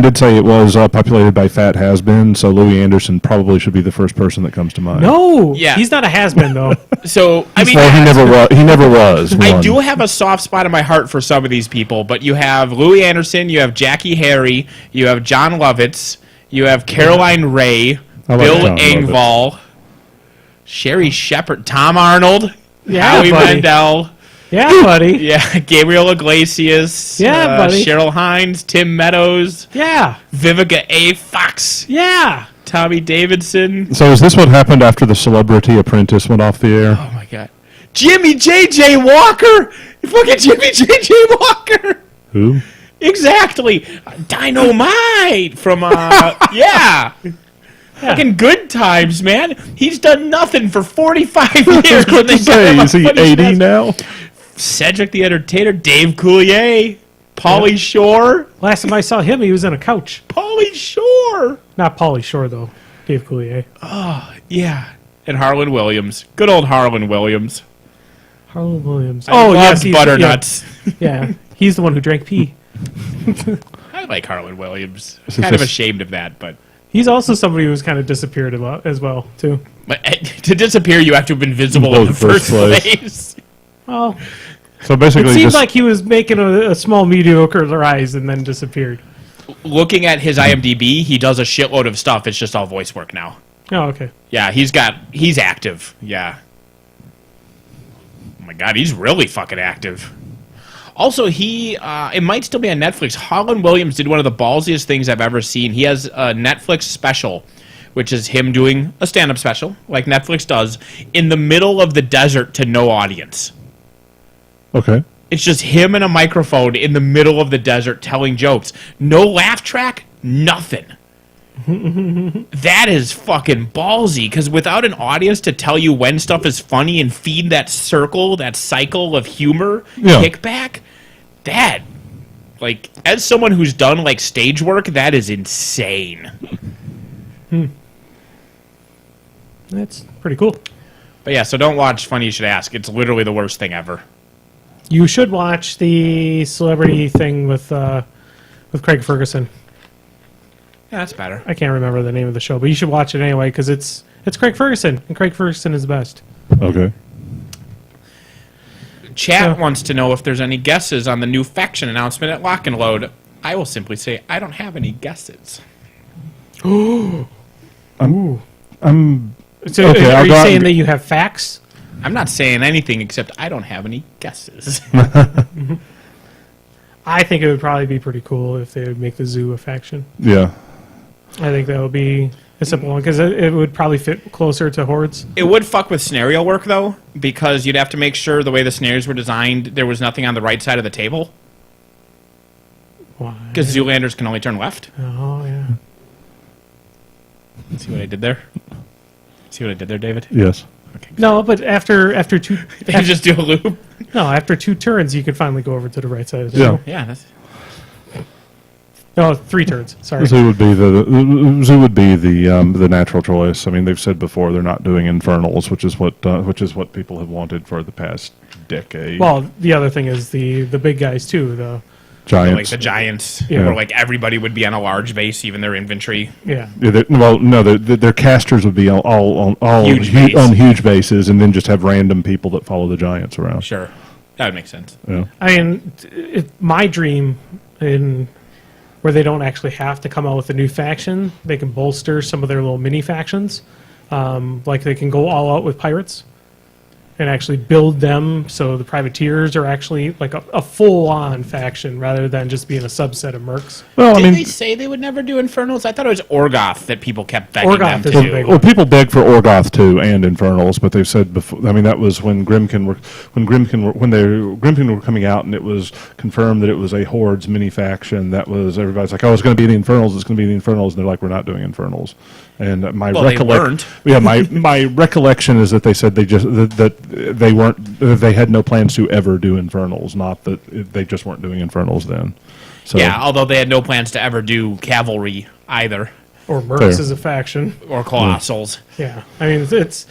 did say it was populated by fat has-been, so Louis Anderson probably should be the first person that comes to mind. No, Yeah. he's not a has-been, though. So I mean, Well, he never was. He never was. I one. do have a soft spot in my heart for some of these people, but you have Louis Anderson, you have Jackie Harry, you have John Lovitz, you have Caroline Ray, I like Bill John Engvall, Sherry Shepard, Tom Arnold, Yeah, Howie buddy. Mandel, Yeah, buddy. yeah, Gabriel Iglesias, Yeah, buddy. Cheryl Hines, Tim Meadows, Yeah. Vivica A. Fox, Yeah. Tommy Davidson. So is this what happened after the Celebrity Apprentice went off the air? Oh my God, Jimmy J.J. Walker, fucking Jimmy J.J. Walker. Who? Exactly. Dynamite from, yeah. Fucking Good Times, man. He's done nothing for 45 years. What to say? Is he 80 now? Cedric the Entertainer, Dave Coulier, Pauly Shore. Last time I saw him, he was on a couch. Pauly Shore. Not Pauly Shore, though. Dave Coulier. Yeah. And Harlan Williams. Good old Harlan Williams. Harlan Williams. I loved yes, he's- Butternuts. Yeah. He's the one who drank pee. I like Harlan Williams. This is Kind of just- ashamed of that, but... He's also somebody who's kind of disappeared a lot as well, too. But to disappear, you have to have been visible in the first place. Oh, So basically, it seemed just, like he was making a small mediocre rise and then disappeared. Looking at his IMDb, he does a shitload of stuff. It's just all voice work now. Oh, okay. Yeah, he's active. Yeah. Oh my God, he's really fucking active. Also, it might still be on Netflix. Harlan Williams did one of the ballsiest things I've ever seen. He has a Netflix special, which is him doing a stand-up special, like Netflix does, in the middle of the desert to no audience. okay. It's just him and a microphone in the middle of the desert telling jokes. No laugh track, nothing. That is fucking ballsy, because without an audience to tell you when stuff is funny and feed that circle, that cycle of humor, kickback, that, like, as someone who's done, like, stage work, that is insane. That's pretty cool. But yeah, so don't watch Funny You Should Ask. It's literally the worst thing ever. You should watch the celebrity thing with Craig Ferguson. Yeah, that's better. I can't remember the name of the show, but you should watch it anyway because it's Craig Ferguson, and Craig Ferguson is the best. Okay. Chat wants to know if there's any guesses on the new faction announcement at Lock and Load. I will simply say I don't have any guesses. I'm. So Okay, are you saying that you have facts? I'm not saying anything except I don't have any guesses. I think it would probably be pretty cool if they would make the zoo a faction. Yeah. I think that would be a simple one because it would probably fit closer to Hordes. It would fuck with scenario work, though, because you'd have to make sure the way the scenarios were designed, there was nothing on the right side of the table. Why? Because Zoolanders can only turn left. Oh, yeah. See what I did there? See what I did there, David? Yes. Okay. No, but after two... You just do a loop? No, after 2 turns, you can finally go over to the right side of the table. Yeah, that's... No, 3 turns. Sorry. Zoo would be the natural choice. I mean, they've said before they're not doing infernals, which is what people have wanted for the past decade. Well, the other thing is the big guys too. The Giants. Like the Giants, Yeah. where like everybody would be on a large base, even their infantry. yeah. Their casters would be all Huge base. on huge bases, and then just have random people that follow the Giants around. Sure. That would make sense. Yeah. I mean, my dream in where they don't actually have to come out with a new faction, they can bolster some of their little mini factions. Like they can go all out with pirates and actually build them so the privateers are actually like a full-on faction rather than just being a subset of mercs. Well, Did they say they would never do Infernals? I thought it was Orgoth that people kept begging Orgoth them is to a do. big well, people beg for Orgoth too and Infernals, but they've said before. I mean, that was when Grimkin were coming out, and it was confirmed that it was a Hordes mini faction. That was everybody's like, oh, it's going to be the Infernals. It's going to be the Infernals, and they're like, we're not doing Infernals. And They weren't. Yeah, my recollection is that they said that they weren't. They had no plans to ever do Infernals. Not that they just weren't doing Infernals then. So, Yeah, although they had no plans to ever do cavalry either, Or mercs Fair. as a faction. or colossals. Yeah. I mean, it's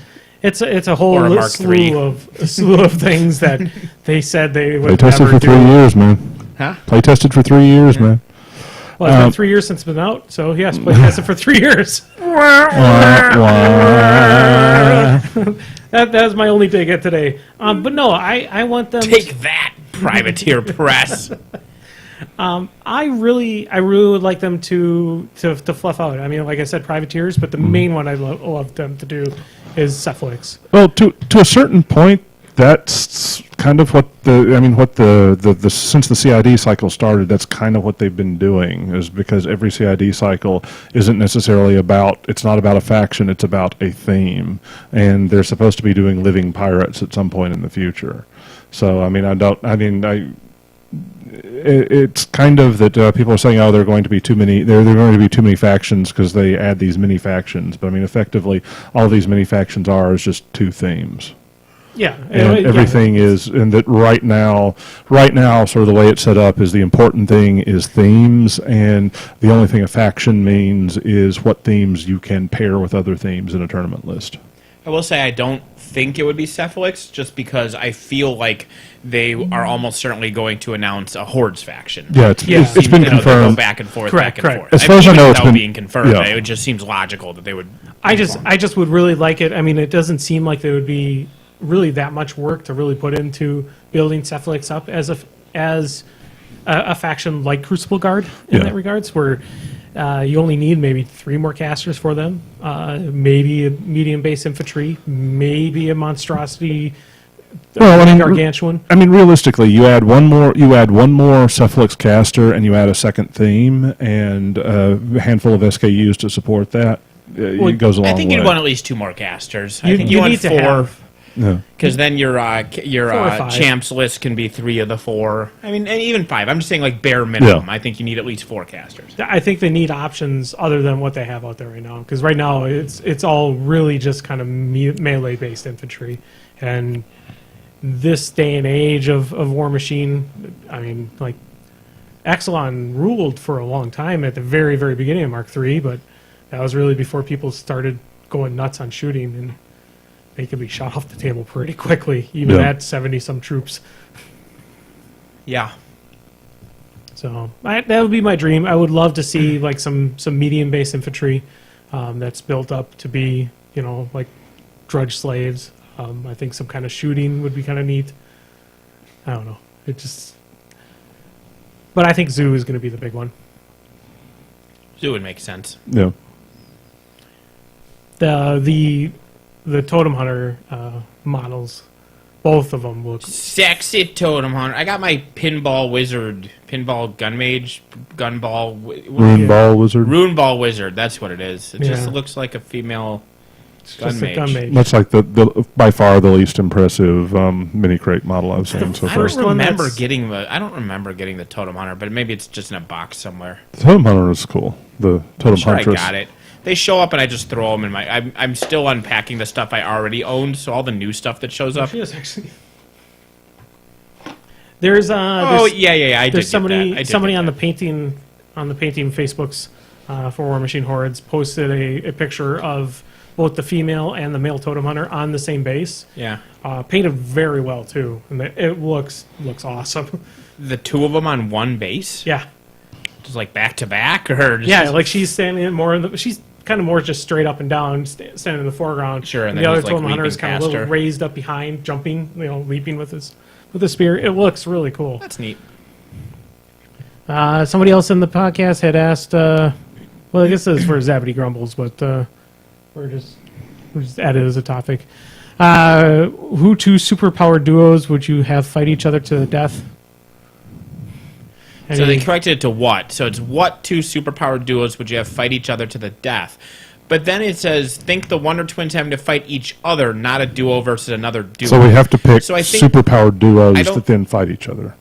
a whole Or a Mark III. slew of things that they said they would play tested never for 3 do. years, man. Huh? Play tested for 3 years, man. Well, it's been 3 years since it's been out, so yes, play tested for 3 years. That was my only dig at today. But no, I want them. Take that, privateer press. I really would like them to fluff out. I mean, like I said, privateers, but the main one I love them to do is Cephalix. Well, to a certain point, that's kind of what the since the CID cycle started, that's kind of what they've been doing, is because every CID cycle isn't necessarily it's not about a faction, it's about a theme, and they're supposed to be doing living pirates at some point in the future. So, it's kind of that people are saying, oh, there are going to be too many. There are going to be too many factions because they add these mini factions. But I mean, effectively, all these mini factions is just 2 themes. Yeah, And everything is, and that right now, sort of the way it's set up is the important thing is themes, and the only thing a faction means is what themes you can pair with other themes in a tournament list. I will say I don't think it would be Cephalix, just because I feel like they are almost certainly going to announce a Hordes faction. Yeah, it's been They'll confirmed. go back and forth, Correct, back and correct. forth. As far as I know, it's without been being confirmed. yeah. It just seems logical that they would. I just would really like it. I mean, it doesn't seem like there would be really that much work to really put into building Cephalix up as a faction like Crucible Guard in Yeah. that regards, where you only need maybe 3 more casters for them, maybe a medium base infantry, maybe a monstrosity, gargantuan. I mean, realistically, you add one more Cephalix caster, and you add a second theme and a handful of SKUs to support that. It goes a long way. I think you'd want at least 2 more casters. I You think you want need to 4. have Yeah. Because then your 4 or 5. champs list can be 3 of the 4. I mean, and even 5. I'm just saying like bare minimum. I think you need at least 4 casters. I think they need options other than what they have out there right now. Because right now it's all really just kind of melee based infantry, and this day and age of War Machine, I mean, like, Exelon ruled for a long time at the very, very beginning of Mark III, but that was really before people started going nuts on shooting, and they could be shot off the table pretty quickly, even at 70-some troops. Yeah. So that would be my dream. I would love to see like some medium-based infantry that's built up to be, like drudge slaves. I think some kind of shooting would be kind of neat. I don't know. But I think Zoo is going to be the big one. Zoo would make sense. Yeah. The Totem Hunter models, both of them look sexy. Totem Hunter. I got my Pinball Wizard, Pinball Gun Mage, Gunball, Runeball Wizard. Runeball Wizard. That's what it is. It just Yeah. looks like a female gun just mage. a gun mage. That's like the by far the least impressive mini crate model I've seen so I far. don't remember getting the Totem Hunter, but maybe it's just in a box somewhere. The Totem Hunter is cool. The Totem Sure, Huntress. I got it. They show up and I just throw them in my. I'm still unpacking the stuff I already owned, so all the new stuff that shows up. She is actually. There's I did there's somebody get that. on the painting Facebooks for War Machine Hordes posted a picture of both the female and the male Totem Hunter on the same base. Yeah. Painted very well too, and it looks awesome. The 2 of them on one base, Yeah, just like back to back, or just yeah. Like she's standing more in the. She's kind of more just straight up and down, standing in the foreground. Sure, and the then other he's, like, Totem Hunter is leaping kind of a little past her. raised up behind, jumping, leaping with his spear. It looks really cool. That's neat. Somebody else in the podcast had asked. Well, I guess this is for Zappity Grumbles, but we're just added as a topic. Who 2 superpowered duos would you have fight each other to the death? So they corrected it to what? So it's what 2 superpowered duos would you have fight each other to the death? But then it says, think the Wonder Twins having to fight each other, not a duo versus another duo. So we have to pick So I think- superpowered duos I don't- that then fight each other.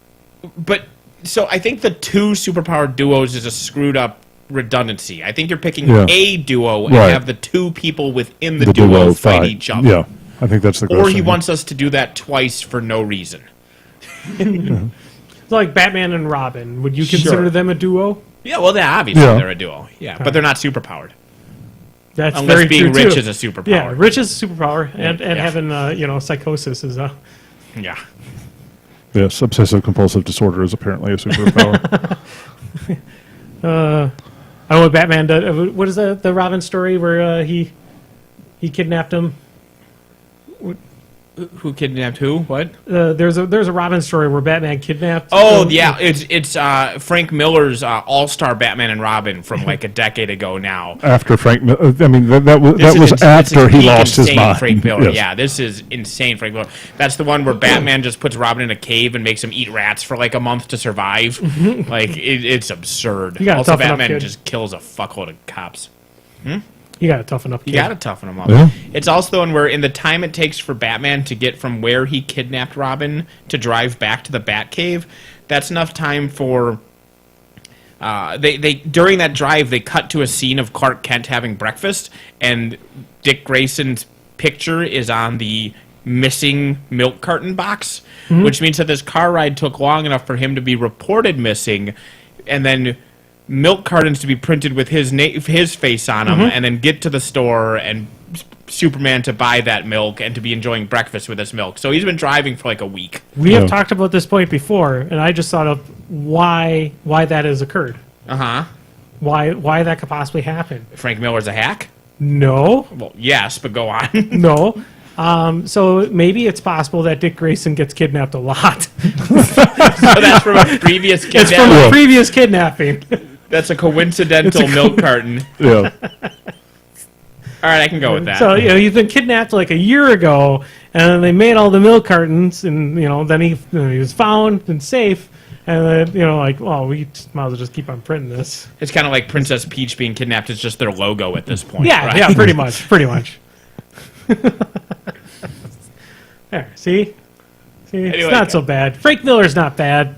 But so I think the 2 superpowered duos is a screwed up redundancy. I think you're picking a duo and Right. have the 2 people within the duo fight each other. Yeah, I think that's the Or he question. wants us to do that twice for no reason. like Batman and Robin. Would you consider Sure. them a duo? Yeah, well, obviously Yeah. they're a duo. Yeah, but they're not superpowered. That's Unless very being true rich too. is a superpower. Yeah, rich is a superpower, and Yeah. having psychosis is a. Yeah. Yes, obsessive compulsive disorder is apparently a superpower. I don't know what Batman does. What is the Robin story where he kidnapped him? Who kidnapped who? What? There's a Robin story where Batman kidnapped. Oh yeah, it's Frank Miller's All-Star Batman and Robin from like a decade ago now. After Frank, I mean that This was is after he peak lost his insane mind. Frank Miller. Yes. Yeah, this is insane, Frank Miller. That's the one where Batman just puts Robin in a cave and makes him eat rats for like a month to survive. Like it's absurd. You gotta Also, toughen up, Batman kid. just kills a fuckload of cops. You got to toughen up. You Kid. gotta toughen him up. Yeah. It's also the one where in the time it takes for Batman to get from where he kidnapped Robin to drive back to the Batcave, that's enough time for they during that drive they cut to a scene of Clark Kent having breakfast, and Dick Grayson's picture is on the missing milk carton box, which means that this car ride took long enough for him to be reported missing, and then milk cartons to be printed with his face on them, and then get to the store and Superman to buy that milk and to be enjoying breakfast with this milk. So he's been driving for like a week. We have Yeah. talked about this point before, and I just thought of why that has occurred. Uh-huh. Why that could possibly happen. Frank Miller's a hack? No, Well, yes, but go on. no. So maybe it's possible that Dick Grayson gets kidnapped a lot. So that's from a previous It's from kidnapping. a previous kidnapping. That's a coincidental milk carton. Yeah. All right, I can go with that. So he's been kidnapped like a year ago, and then they made all the milk cartons, and then he was found and safe, and then like, well, we might as well just keep on printing this. It's kind of like Princess Peach being kidnapped. It's just their logo at this point. Yeah, right? yeah, pretty much. See, Anyway, it's not so bad. Frank Miller's not bad.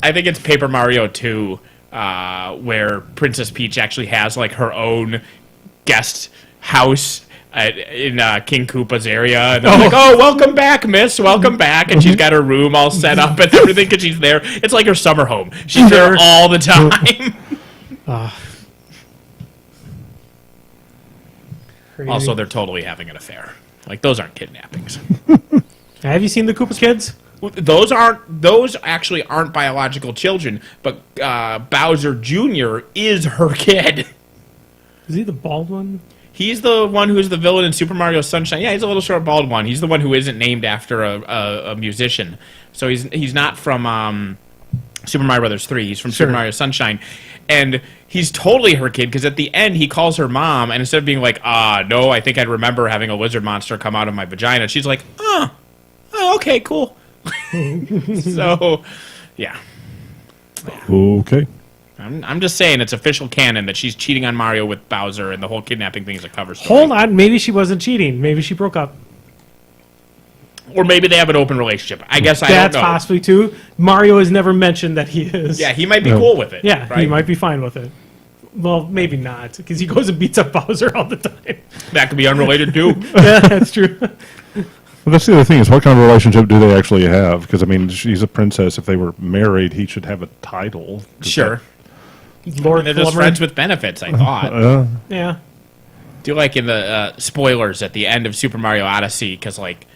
I think it's Paper Mario 2, where Princess Peach actually has like her own guest house in King Koopa's area. And they're like, "Oh, welcome back, miss. Welcome back." And she's got her room all set up and everything because she's there. It's like her summer home. She's there all the time. Crazy. Also, they're totally having an affair. Like, those aren't kidnappings. Have you seen the Koopa Kids? Those actually aren't biological children, but Bowser Jr. is her kid. Is he the bald one? He's the one who's the villain in Super Mario Sunshine. Yeah, he's a little short, bald one. He's the one who isn't named after a musician. So he's not from Super Mario Brothers 3. He's from Super Mario Sunshine. And he's totally her kid, because at the end he calls her mom, and instead of being like, no, I think I'd remember having a lizard monster come out of my vagina, she's like, oh okay, cool. So, yeah. Okay. I'm just saying it's official canon that she's cheating on Mario with Bowser, and the whole kidnapping thing is a cover story. Hold on, maybe she wasn't cheating. Maybe she broke up. Or maybe they have an open relationship. I guess I don't That's know. possibly too. Mario has never mentioned that he is. Yeah, he might be cool with it. Yeah, right? he might be fine with it. Well, maybe not, because he goes and beats up Bowser all the time. That could be unrelated too. Yeah, that's true. Well, that's the other thing is, what kind of relationship do they actually have? Because, I mean, she's a princess. If they were married, he should have a title. Sure. Lord They're just Flummer. friends with benefits, I thought. Yeah. Do like in the spoilers at the end of Super Mario Odyssey, because like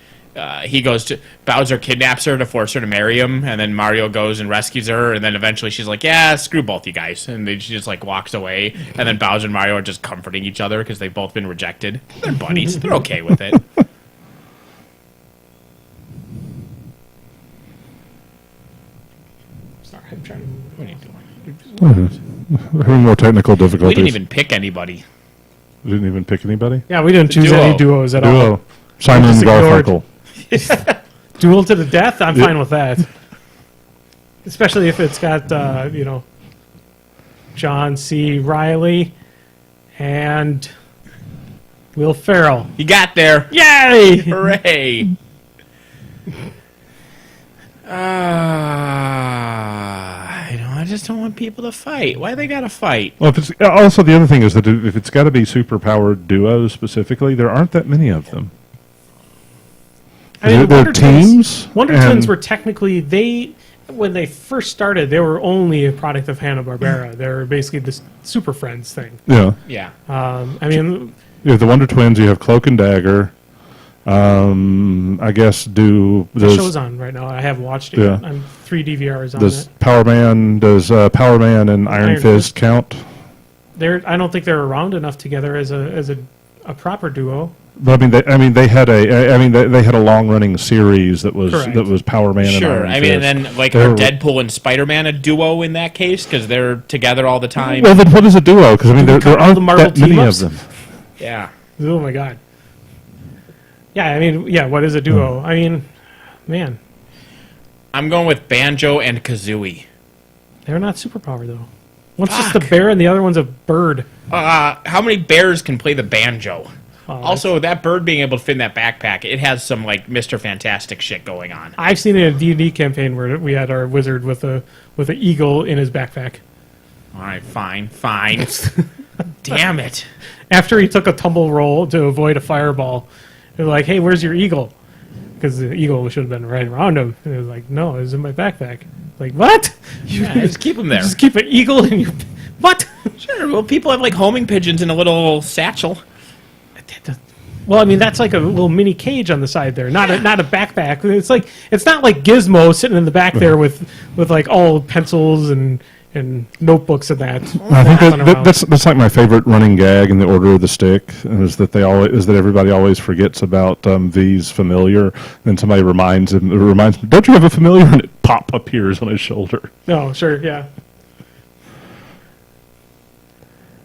he goes to Bowser kidnaps her to force her to marry him, and then Mario goes and rescues her, and then eventually she's like, "Yeah, screw both you guys," and then she just like walks away, and then Bowser and Mario are just comforting each other because they've both been rejected. They're buddies. They're okay with it. Sorry, I'm trying to. What are you doing? Having more technical We difficulties. didn't even pick anybody. We didn't even pick anybody? Yeah, we didn't choose Duo. any duos at all. Duo. Simon and just ignored. Garfunkel. Duel to the death. I'm fine with that. Especially if it's got John C. Reilly and Will Ferrell. You got there. Yay! Hooray! I just don't want people to fight. Why they gotta fight? Well, if it's, also, the other thing is that if it's got to be super-powered duos specifically, there aren't that many of them. I mean, They're Wonder Twins- teams. Wonder and- Twins were technically when they first started, they were only a product of Hanna-Barbera. They were basically this Super Friends thing. Yeah. Yeah. I mean, You have the Wonder Twins, you have Cloak and Dagger. I guess the does show's on right now. I haven't watched it. Yeah. Yet. I'm 3 DVRs on does it. Power Man and Iron Iron Fist Fist. count? I don't think they're around enough together as a proper duo. But they had a long running series that was Power Man and Sure. Iron I mean, Fist. and then like They are were- Deadpool and Spider-Man a duo in that case because they're together all the time? Well, then what is a duo? Because I mean, there count all aren't the Marvel that many of team-ups? them. Yeah. Oh my god. Yeah, I mean, yeah. What is a duo? I mean, man, I'm going with Banjo and Kazooie. they're not superpower though. One's just a Fuck. bear and the other one's a bird. How many bears can play the banjo? Oh, Also, that bird being able to fit in that backpack, it has some like Mr. Fantastic shit going on. I've seen it in a D&D campaign where we had our wizard with an eagle in his backpack. All right, fine. Damn it. After he took a tumble roll to avoid a fireball, they're like, "Hey, where's your eagle?" Because the eagle should have been right around him. And he was like, "No, it was in my backpack." Like, what? Yeah, just keep them there. Just keep an eagle in your... What? Sure. Well, people have like homing pigeons in a little satchel. Well, I mean, that's like a little mini cage on the side there, not a backpack. It's not like Gizmo sitting in the back there with like all pencils and notebooks and that. I think Flying around. that's like my favorite running gag in the Order of the Stick is that everybody always forgets about V's familiar, and somebody reminds me, "Don't you have a familiar?" And it pop appears on his shoulder. No, sure, yeah.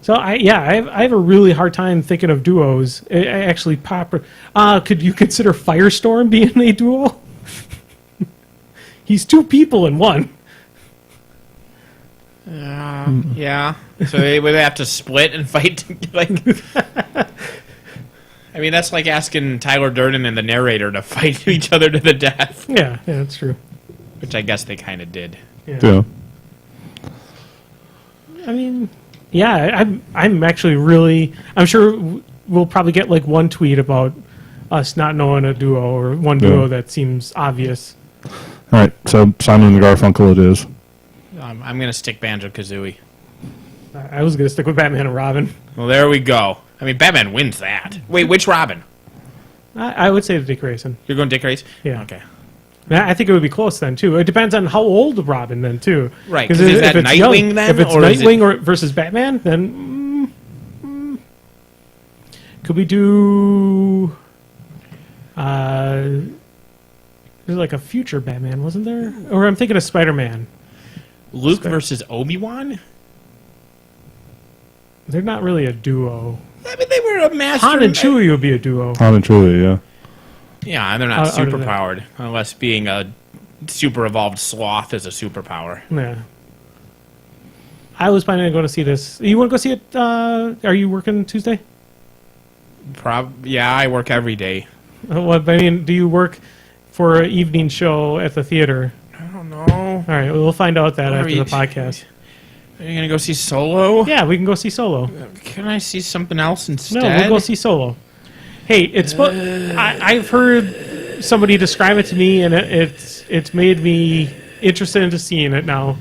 So I have a really hard time thinking of duos. Actually, could you consider Firestorm being a duo? He's two people in one. Yeah. So they would have to split and fight. Like, I mean, that's like asking Tyler Durden and the narrator to fight each other to the death, Yeah, that's true. which I guess they kind of did. Yeah. I mean, yeah, I'm actually really. I'm sure we'll probably get like one tweet about us not knowing a duo or one duo that seems obvious. All right, so Simon and Garfunkel it is. I'm going to stick Banjo-Kazooie. I was gonna stick with Batman and Robin. Well, there we go. I mean, Batman wins that. Wait, which Robin? I would say Dick Grayson. You're going Dick Grayson? Yeah. Okay. I think it would be close then too. It depends on how old Robin then too. Right, 'cause is that if it's Nightwing then, If it's or is Nightwing or versus Batman, then could we do? There's like a future Batman, wasn't there? Or I'm thinking of Spider-Man. Luke versus Obi-Wan? They're not really a duo. I mean, they were a master. Han and Chewie would be a duo. Han and Chewie, yeah. Yeah, and they're not Out of super that. powered, unless being a super evolved sloth is a superpower. Yeah. I was planning on going to see this. You want to go see it? Are you working Tuesday? Yeah, I work every day. What I mean, do you work for an evening show at the theater? I don't know. All right, we'll find out that What are after you- the podcast. Are you gonna go see Solo? Yeah, we can go see Solo. Can I see something else instead? No, we'll go see Solo. Hey, I've heard somebody describe it to me, and it's made me interested into seeing it now.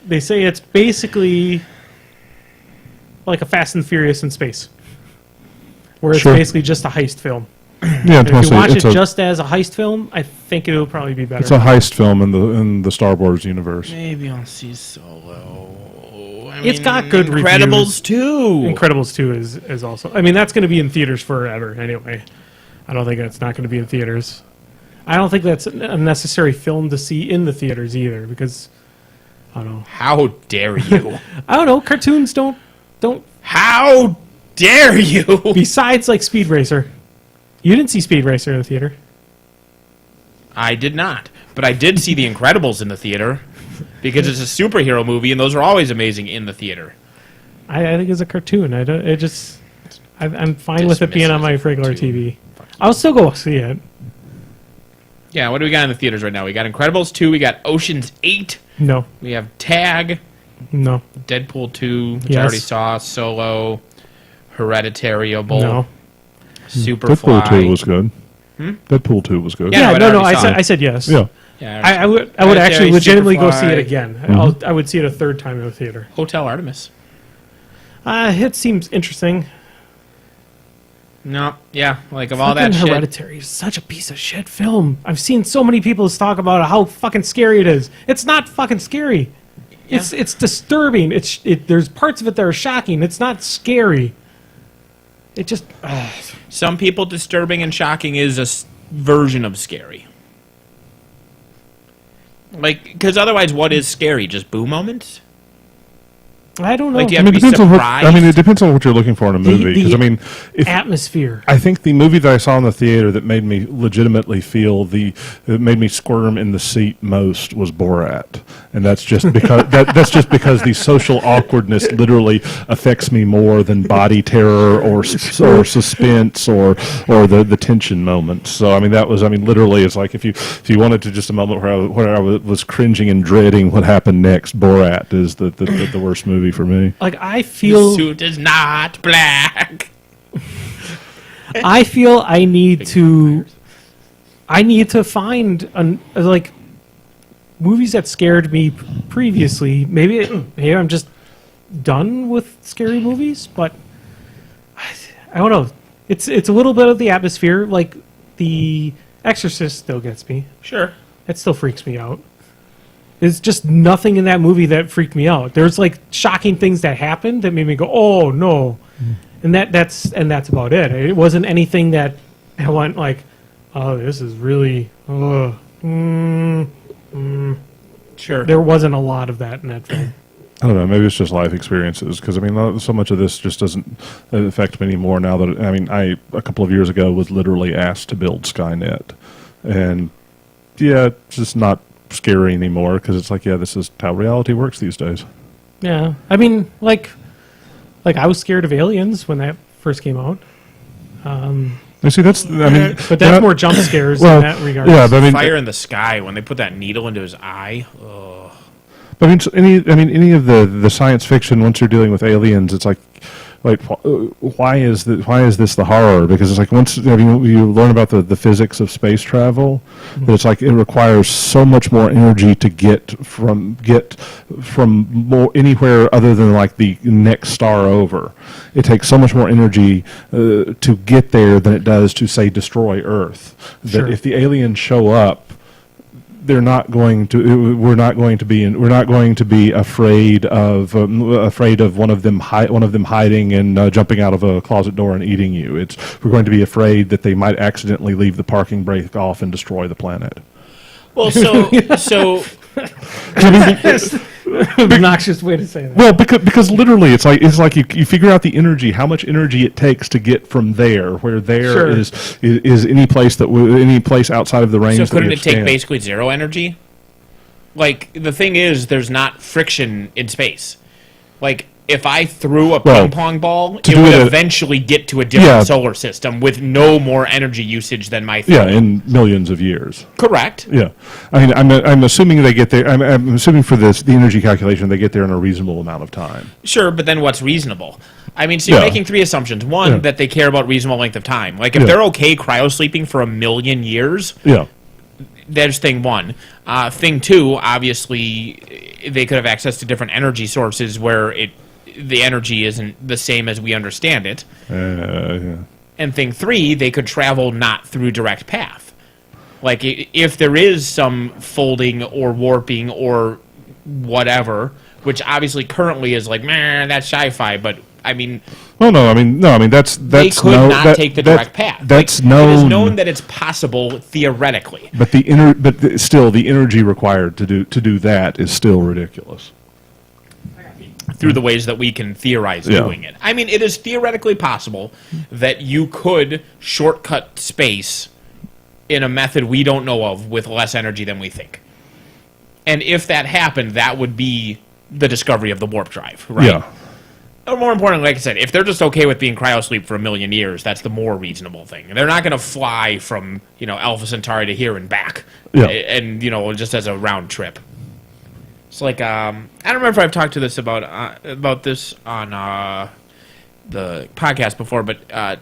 They say it's basically like a Fast and Furious in space, where it's Sure. basically just a heist film. Yeah, And it's if you mostly watch it it's just as a heist film, I think it'll probably be better. it's a heist film in the Star Wars universe. Maybe I'll see Solo. I It's got good Incredibles too. Incredibles 2 is also. I mean, that's going to be in theaters forever anyway. I don't think that's not going to be in theaters. I don't think that's a necessary film to see in the theaters either because I don't know. How dare you? I don't know. Cartoons don't. How dare you? Besides, like Speed Racer, you didn't see Speed Racer in the theater. I did not, but I did see The Incredibles in the theater because it's a superhero movie, and those are always amazing in the theater. I think it's a cartoon. I'm fine with it being on my regular TV. I'll still go see it. Yeah, what do we got in the theaters right now? We got Incredibles 2, we got Ocean's 8, No, we have Tag, no, Deadpool 2, which I Yes. already saw, Solo, Hereditariable, no. Superfly. Deadpool 2 was good. Deadpool 2 was good. Yeah, Yeah, but no. I already saw I said yes. Yeah. Yeah, I would Hereditary, actually legitimately go see it Superfly, again. I would see it a third time in the theater. Hotel Artemis. It seems interesting. No, yeah, like of all that Fucking shit. Hereditary is such a piece of shit film. I've seen so many people talk about how fucking scary it is. It's not fucking scary. It's disturbing. There's parts of it that are shocking. It's not scary. It just Some people, disturbing and shocking is a version of scary. Like, because otherwise, what is scary? Just boo moments? I don't know. Like, do you I have mean, to be it depends on surprised? it depends on what you're looking for in a movie. Because I mean, if atmosphere. I think the movie that I saw in the theater that made me legitimately feel that made me squirm in the seat most was Borat, and that's just because that's just because the social awkwardness literally affects me more than body terror or suspense or the tension moments. So I mean, literally, it's like if you wanted to just a moment where I was cringing and dreading what happened next, Borat is the worst movie for me. Like I The feel suit is not black. I feel I need to find like movies that scared me previously. Maybe I'm just done with scary movies, but I don't know. It's a little bit of the atmosphere. Like The Exorcist still gets me. Sure. It still freaks me out. There's just nothing in that movie that freaked me out. There's like shocking things that happened that made me go, "Oh no," and that's about it. It wasn't anything that I went like, "Oh, this is really." Sure. There wasn't a lot of that in that film. I don't know. Maybe it's just life experiences because I mean, so much of this just doesn't affect me anymore now that I a couple of years ago was literally asked to build Skynet, and yeah, it's just not scary anymore because it's like, yeah, this is how reality works these days. Yeah, I mean, like I was scared of Aliens when that first came out. You see, that's but that's more jump scares in that regard. Yeah, but Fire in the sky when they put that needle into his eye. Ugh. But any of the science fiction, once you're dealing with aliens, it's like why is this the horror? Because it's like once you learn about the physics of space travel, that it's like it requires so much more energy to get from more anywhere other than like the next star over. It takes so much more energy to get there than it does to say destroy Earth. That if the aliens show up, they're not going to. We're not going to be afraid of one of them hiding and jumping out of a closet door and eating you. We're going to be afraid that they might accidentally leave the parking brake off and destroy the planet. Well, so Obnoxious way to say that. Well, because literally, it's like you figure out the energy, how much energy it takes to get from there, where there is any place outside of the range. So couldn't it take basically zero energy? Like the thing is, there's not friction in space. Like if I threw a ping pong ball, it would eventually get to a different solar system with no more energy usage than my throw. Yeah, in millions of years. Correct. Yeah, I mean, I'm assuming they get there. I'm assuming for the energy calculation, they get there in a reasonable amount of time. Sure, but then what's reasonable? I mean, so you're making three assumptions. One, that they care about reasonable length of time. Like if they're okay cryosleeping for 1 million years. Yeah. There's thing one. Thing two, obviously, they could have access to different energy sources where the energy isn't the same as we understand it. And thing three, they could travel not through direct path. Like, if there is some folding or warping or whatever, which obviously currently is like, man, that's sci-fi, but, I mean... Well, no, that's they could not take the direct path. That's like, known. It is known that it's possible theoretically. But still, the energy required to do that is still ridiculous. Through the ways that we can theorize doing it. I mean, it is theoretically possible that you could shortcut space in a method we don't know of with less energy than we think. And if that happened, that would be the discovery of the warp drive, right? Yeah. Or more importantly, like I said, if they're just okay with being cryosleep for 1 million years, that's the more reasonable thing. They're not going to fly from, Alpha Centauri to here and back. Yeah. And, just as a round trip. It's like, I don't remember if I've talked to this about this on the podcast before, but Harry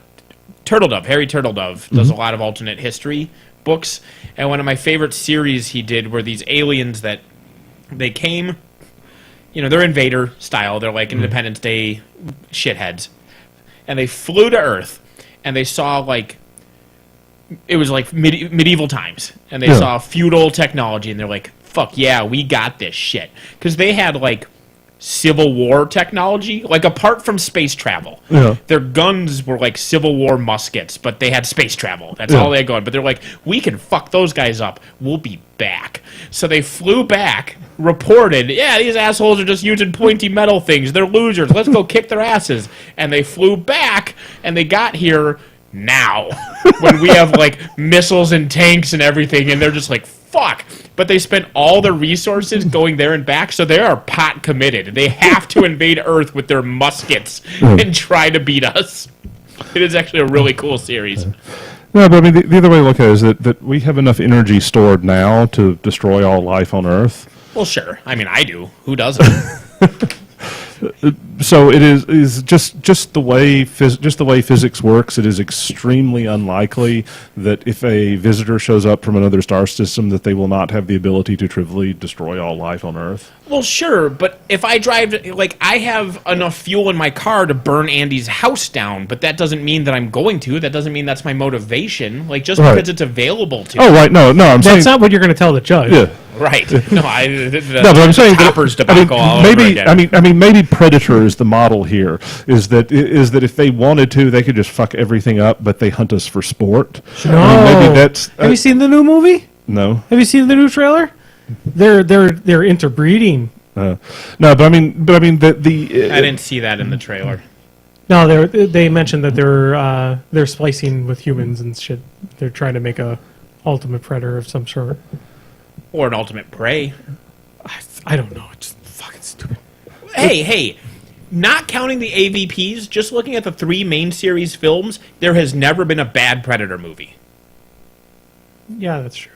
Turtledove, does a lot of alternate history books. And one of my favorite series he did were these aliens that they came... they're invader style. They're like Independence Day shitheads. And they flew to Earth, and they saw, it was like medieval times. And they saw feudal technology, and they're like, fuck yeah, we got this shit. Because they had, Civil War technology. Apart from space travel. Yeah. Their guns were, Civil War muskets, but they had space travel. That's all they had going. But they're like, we can fuck those guys up. We'll be back. So they flew back, reported, these assholes are just using pointy metal things. They're losers. Let's go kick their asses. And they flew back, and they got here now. When we have, missiles and tanks and everything, and they're just like, fuck. But they spent all their resources going there and back, so they are pot committed. They have to invade Earth with their muskets and try to beat us. It is actually a really cool series. No, but the other way to look at it is that we have enough energy stored now to destroy all life on Earth. Well, sure. I mean, I do. Who doesn't? So it is just the way physics works. It is extremely unlikely that if a visitor shows up from another star system, that they will not have the ability to trivially destroy all life on Earth. Well, sure, but if I drive, I have enough fuel in my car to burn Andy's house down, but that doesn't mean that I'm going to. That doesn't mean that's my motivation. Just because it's available to. Oh, right. No. That's not what you're going to tell the judge. Yeah. Right. No, but I'm saying maybe Predator is the model here. Is that if they wanted to, they could just fuck everything up, but they hunt us for sport. Sure. Maybe that's. Have you seen the new movie? No. Have you seen the new trailer? They're interbreeding. No, but I mean the I didn't see that in the trailer. No, they mentioned that they're splicing with humans and shit. They're trying to make a ultimate predator of some sort. Or an ultimate prey. I don't know. It's just fucking stupid. Hey. not counting the AVPs, just looking at the 3 main series films, there has never been a bad Predator movie. Yeah, that's true.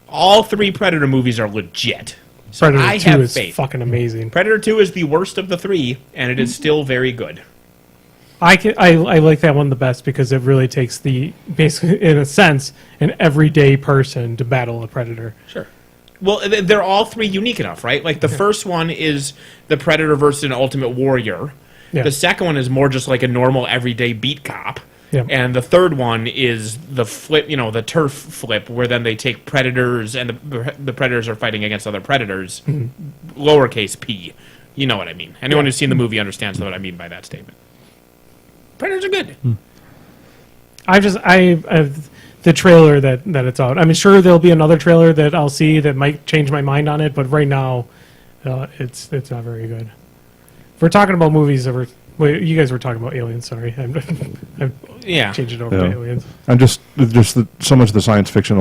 All 3 Predator movies are legit. So Predator I 2 have is faith. fucking amazing. Predator 2 is the worst of the 3, and it is still very good. I like that one the best because it really takes basically, in a sense, an everyday person to battle a predator. Sure. Well, they're all 3 unique enough, right? Like, the first one is the Predator versus an Ultimate Warrior. Yeah. The second one is more just like a normal everyday beat cop. Yeah. And the third one is the flip, the turf flip, where then they take predators and the predators are fighting against other predators, lowercase p. You know what I mean. Anyone who's seen the movie understands what I mean by that statement. Predators are good. I've the trailer that it's out. I mean, sure, there'll be another trailer that I'll see that might change my mind on it, but right now, it's not very good. If we're talking about movies that you guys were talking about Aliens. Sorry, I'm Yeah. changing it over to Aliens. And just so much of the science fiction.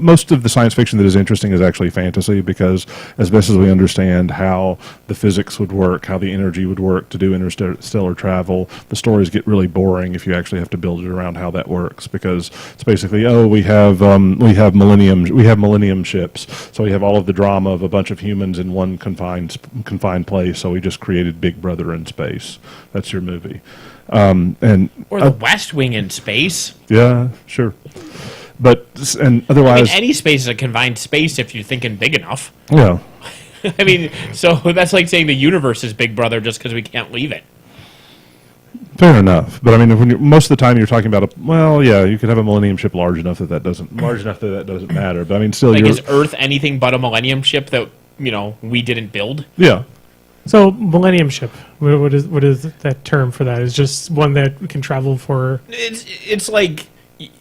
Most of the science fiction that is interesting is actually fantasy, because as best as we understand how the physics would work, how the energy would work to do interstellar travel, the stories get really boring if you actually have to build it around how that works. Because it's basically, we have millennium ships, so we have all of the drama of a bunch of humans in one confined place. So we just created Big Brother in space. That's your movie. Or the West Wing in space. Yeah, sure. And otherwise, any space is a confined space if you're thinking big enough. yeah. I mean, so that's like saying the universe is Big Brother just because we can't leave it. Fair enough, but I mean, most of the time you're talking about you could have a Millennium ship large enough that doesn't matter. But I mean, still, is Earth anything but a Millennium ship that we didn't build? Yeah. So Millennium Ship, what is that term for that? Is just one that can travel for It's like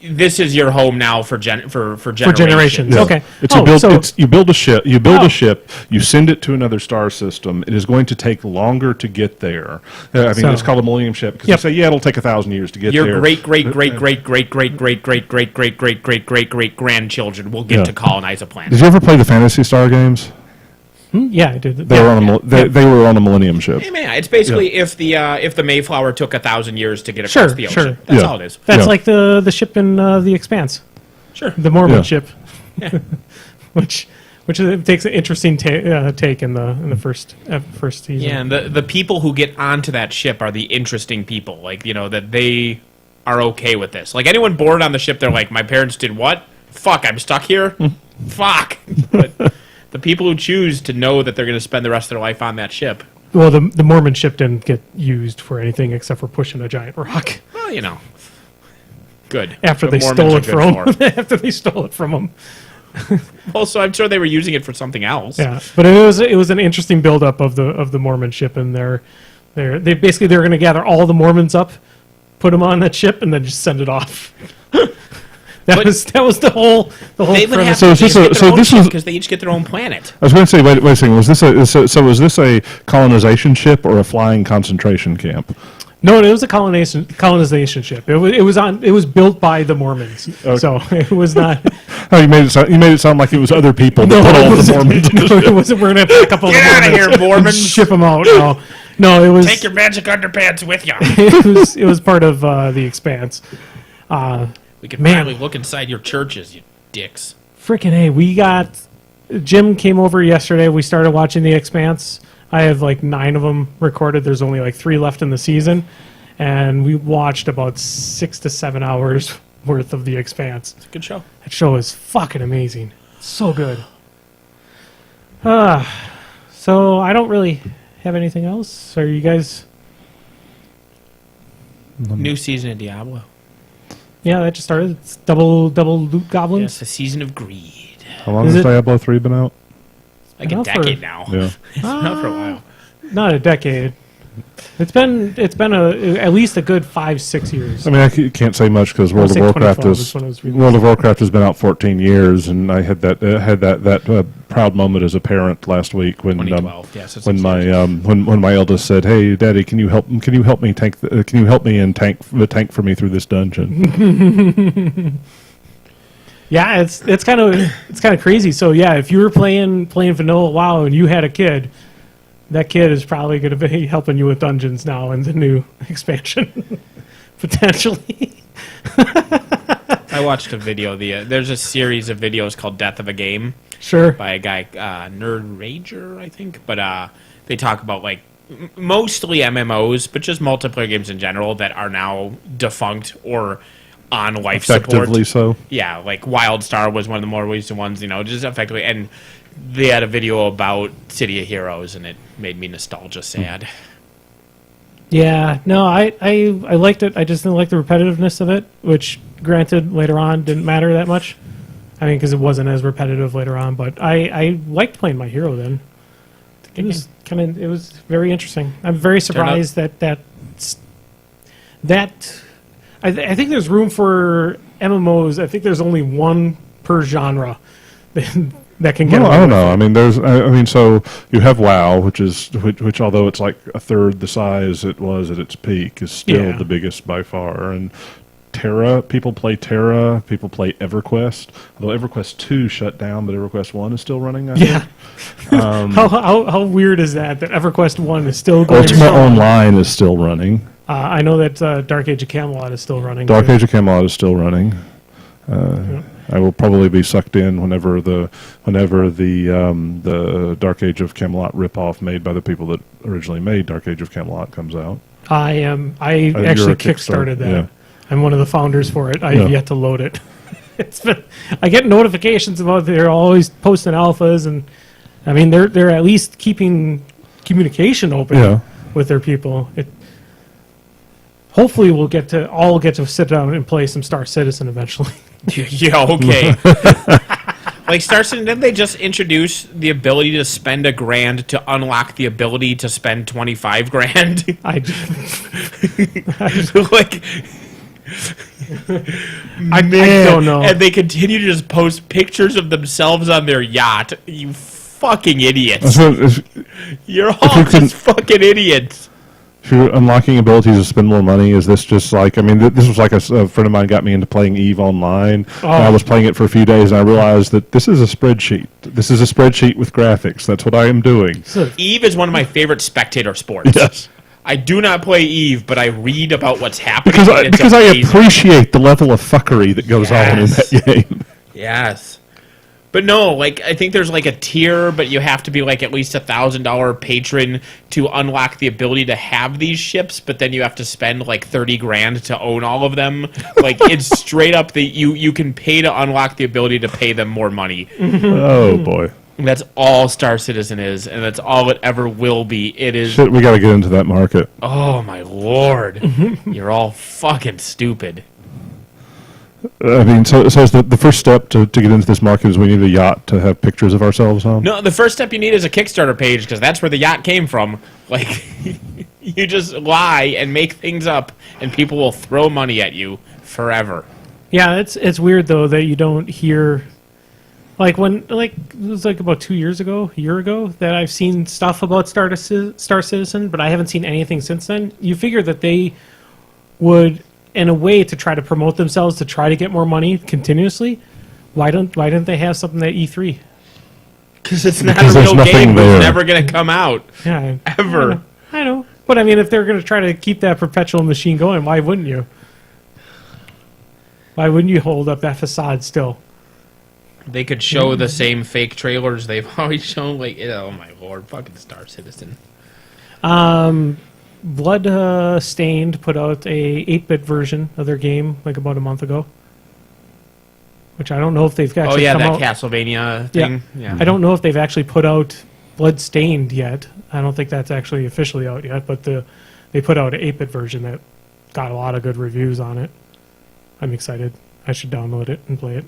this is your home now for generations. generations. Yeah. Okay. You build a ship. You send it to another star system. It is going to take longer to get there. It's called a Millennium ship because you say, it'll take 1,000 years to get there. Your great grandchildren will get to colonize a planet. Did you ever play the Phantasy Star games? Yeah, I did. They were on a Millennium ship. Hey, man, it's basically if the Mayflower took 1,000 years to get across the ocean. Sure. That's all it is. That's like the ship in The Expanse. Sure. The Mormon ship. Yeah. which it takes an interesting take in the first season. Yeah, and the people who get onto that ship are the interesting people. Like, that they are okay with this. Like, anyone bored on the ship, they're like, my parents did what? Fuck, I'm stuck here? Fuck. But the people who choose to know that they're going to spend the rest of their life on that ship. Well, the Mormon ship didn't get used for anything except for pushing a giant rock. Well, good. After What they Mormons stole are it good from them. After they stole it from them. Also, I'm sure they were using it for something else. Yeah, but it was an interesting buildup of the Mormon ship, and they're going to gather all the Mormons up, put them on that ship, and then just send it off. That was the whole They would premise. have because they each get their own planet. I was going to say, wait a second. Was this was this a colonization ship or a flying concentration camp? No, it was a colonization ship. It was built by the Mormons, so it was not. Oh, you made it sound like it was other people that put all the Mormons in the ship. It wasn't. We're gonna have a couple. Get out of here, Mormons! Ship them out. No, it was. Take your magic underpants with you. It was part of the Expanse. We could finally look inside your churches, you dicks. Freaking A! Jim came over yesterday. We started watching The Expanse. I have like 9 of them recorded. There's only like 3 left in the season, and we watched about 6 to 7 hours worth of The Expanse. It's a good show. That show is fucking amazing. So good. So I don't really have anything else. Are you guys? New season of Diablo. Yeah, that just started. It's double loot goblins. Yes, the season of greed. How long has Diablo 3 been out? Like a decade now. Yeah. It's been out for a while. Not a decade. It's been at least a good 5-6 years. I mean, I can't say much because World of Warcraft has been out 14 years, and I had that proud moment as a parent last week when 2012. Yes, when my eldest said, "Hey, Daddy, can you help me and tank for me through this dungeon?" Yeah, it's kind of crazy. So yeah, if you were playing vanilla WoW and you had a kid, that kid is probably going to be helping you with dungeons now in the new expansion, potentially. I watched a video. There's a series of videos called Death of a Game Sure. by a guy, Nerd Rager, I think. But they talk about, like, mostly MMOs, but just multiplayer games in general that are now defunct or on life Effectively support. so. Yeah, like WildStar was one of the more recent ones, just effectively. And they had a video about City of Heroes, and it made me nostalgia sad. Yeah, no, I liked it. I just didn't like the repetitiveness of it, which, granted, later on didn't matter that much. I mean, because it wasn't as repetitive later on. But I liked playing My Hero then. It was it was very interesting. I'm very surprised that I think there's room for MMOs. I think there's only one per genre that can get. Well, away I don't with know. it. I mean, so you have WoW, which although it's like a third the size it was at its peak, is still Yeah. the biggest by far. And Terra, people play Terra, people play EverQuest. Although EverQuest 2 shut down, but EverQuest 1 is still running. I Yeah. think. How weird is that EverQuest 1 is still going Ultimate strong? Online is still running. I know that Dark Age of Camelot is still running. Dark too. Age of Camelot is still running. I will probably be sucked in whenever the Dark Age of Camelot ripoff made by the people that originally made Dark Age of Camelot comes out. I you're actually a Kickstarter, kickstarted that. yeah. I'm one of the founders for it. I've Yeah. yet to load it. I get notifications about they're always posting alphas, and I mean they're at least keeping communication open Yeah. with their people. Hopefully we'll all get to sit down and play some Star Citizen eventually. Yeah, okay. Like Star Citizen, didn't they just introduce the ability to spend $1,000 to unlock the ability to spend 25 grand? I Like, I don't know. And they continue to just post pictures of themselves on their yacht. You fucking idiots. So if You're all you can- just fucking idiots. you're unlocking abilities to spend more money, is this just like, I mean, this was like a friend of mine got me into playing EVE Online. And I was playing it for a few days, and I realized that this is a spreadsheet. This is a spreadsheet with graphics. That's what I am doing. EVE is one of my favorite spectator sports. Yes. I do not play EVE, but I read about what's happening. Because and it's I amazing. appreciate the level of fuckery that goes on in Yes. that game. Yes. But no, like, I think there's like a tier, but you have to be like at least $1,000 patron to unlock the ability to have these ships, but then you have to spend like 30 grand to own all of them. Like, it's straight up that you can pay to unlock the ability to pay them more money. Oh, boy. That's all Star Citizen is, and that's all it ever will be. It is, Shit, we got to get into that market. oh my lord. You're all fucking stupid. I mean, so is the first step to get into this market is we need a yacht to have pictures of ourselves on? No, the first step you need is a Kickstarter page, because that's where the yacht came from. Like, you just lie and make things up, and people will throw money at you forever. Yeah, it's weird though that you don't hear it was like about a year ago that I've seen stuff about Star Citizen, but I haven't seen anything since then. You figure that they would, in a way, to try to promote themselves, to try to get more money continuously. Why didn't they have something at E3? Because it's not Because a there's real nothing game. there. It's never going to come out. Yeah, Ever. I know. But I mean, if they're going to try to keep that perpetual machine going, why wouldn't you? Why wouldn't you hold up that facade still? They could show the same fake trailers they've always shown. Like, oh my lord, fucking Star Citizen. Blood Stained put out a 8-bit version of their game like about a month ago, which I don't know if they've actually Oh yeah, come that out. Castlevania thing. Yeah. I don't know if they've actually put out Blood Stained yet. I don't think that's actually officially out yet, but they put out an 8-bit version that got a lot of good reviews on it. I'm excited. I should download it and play it.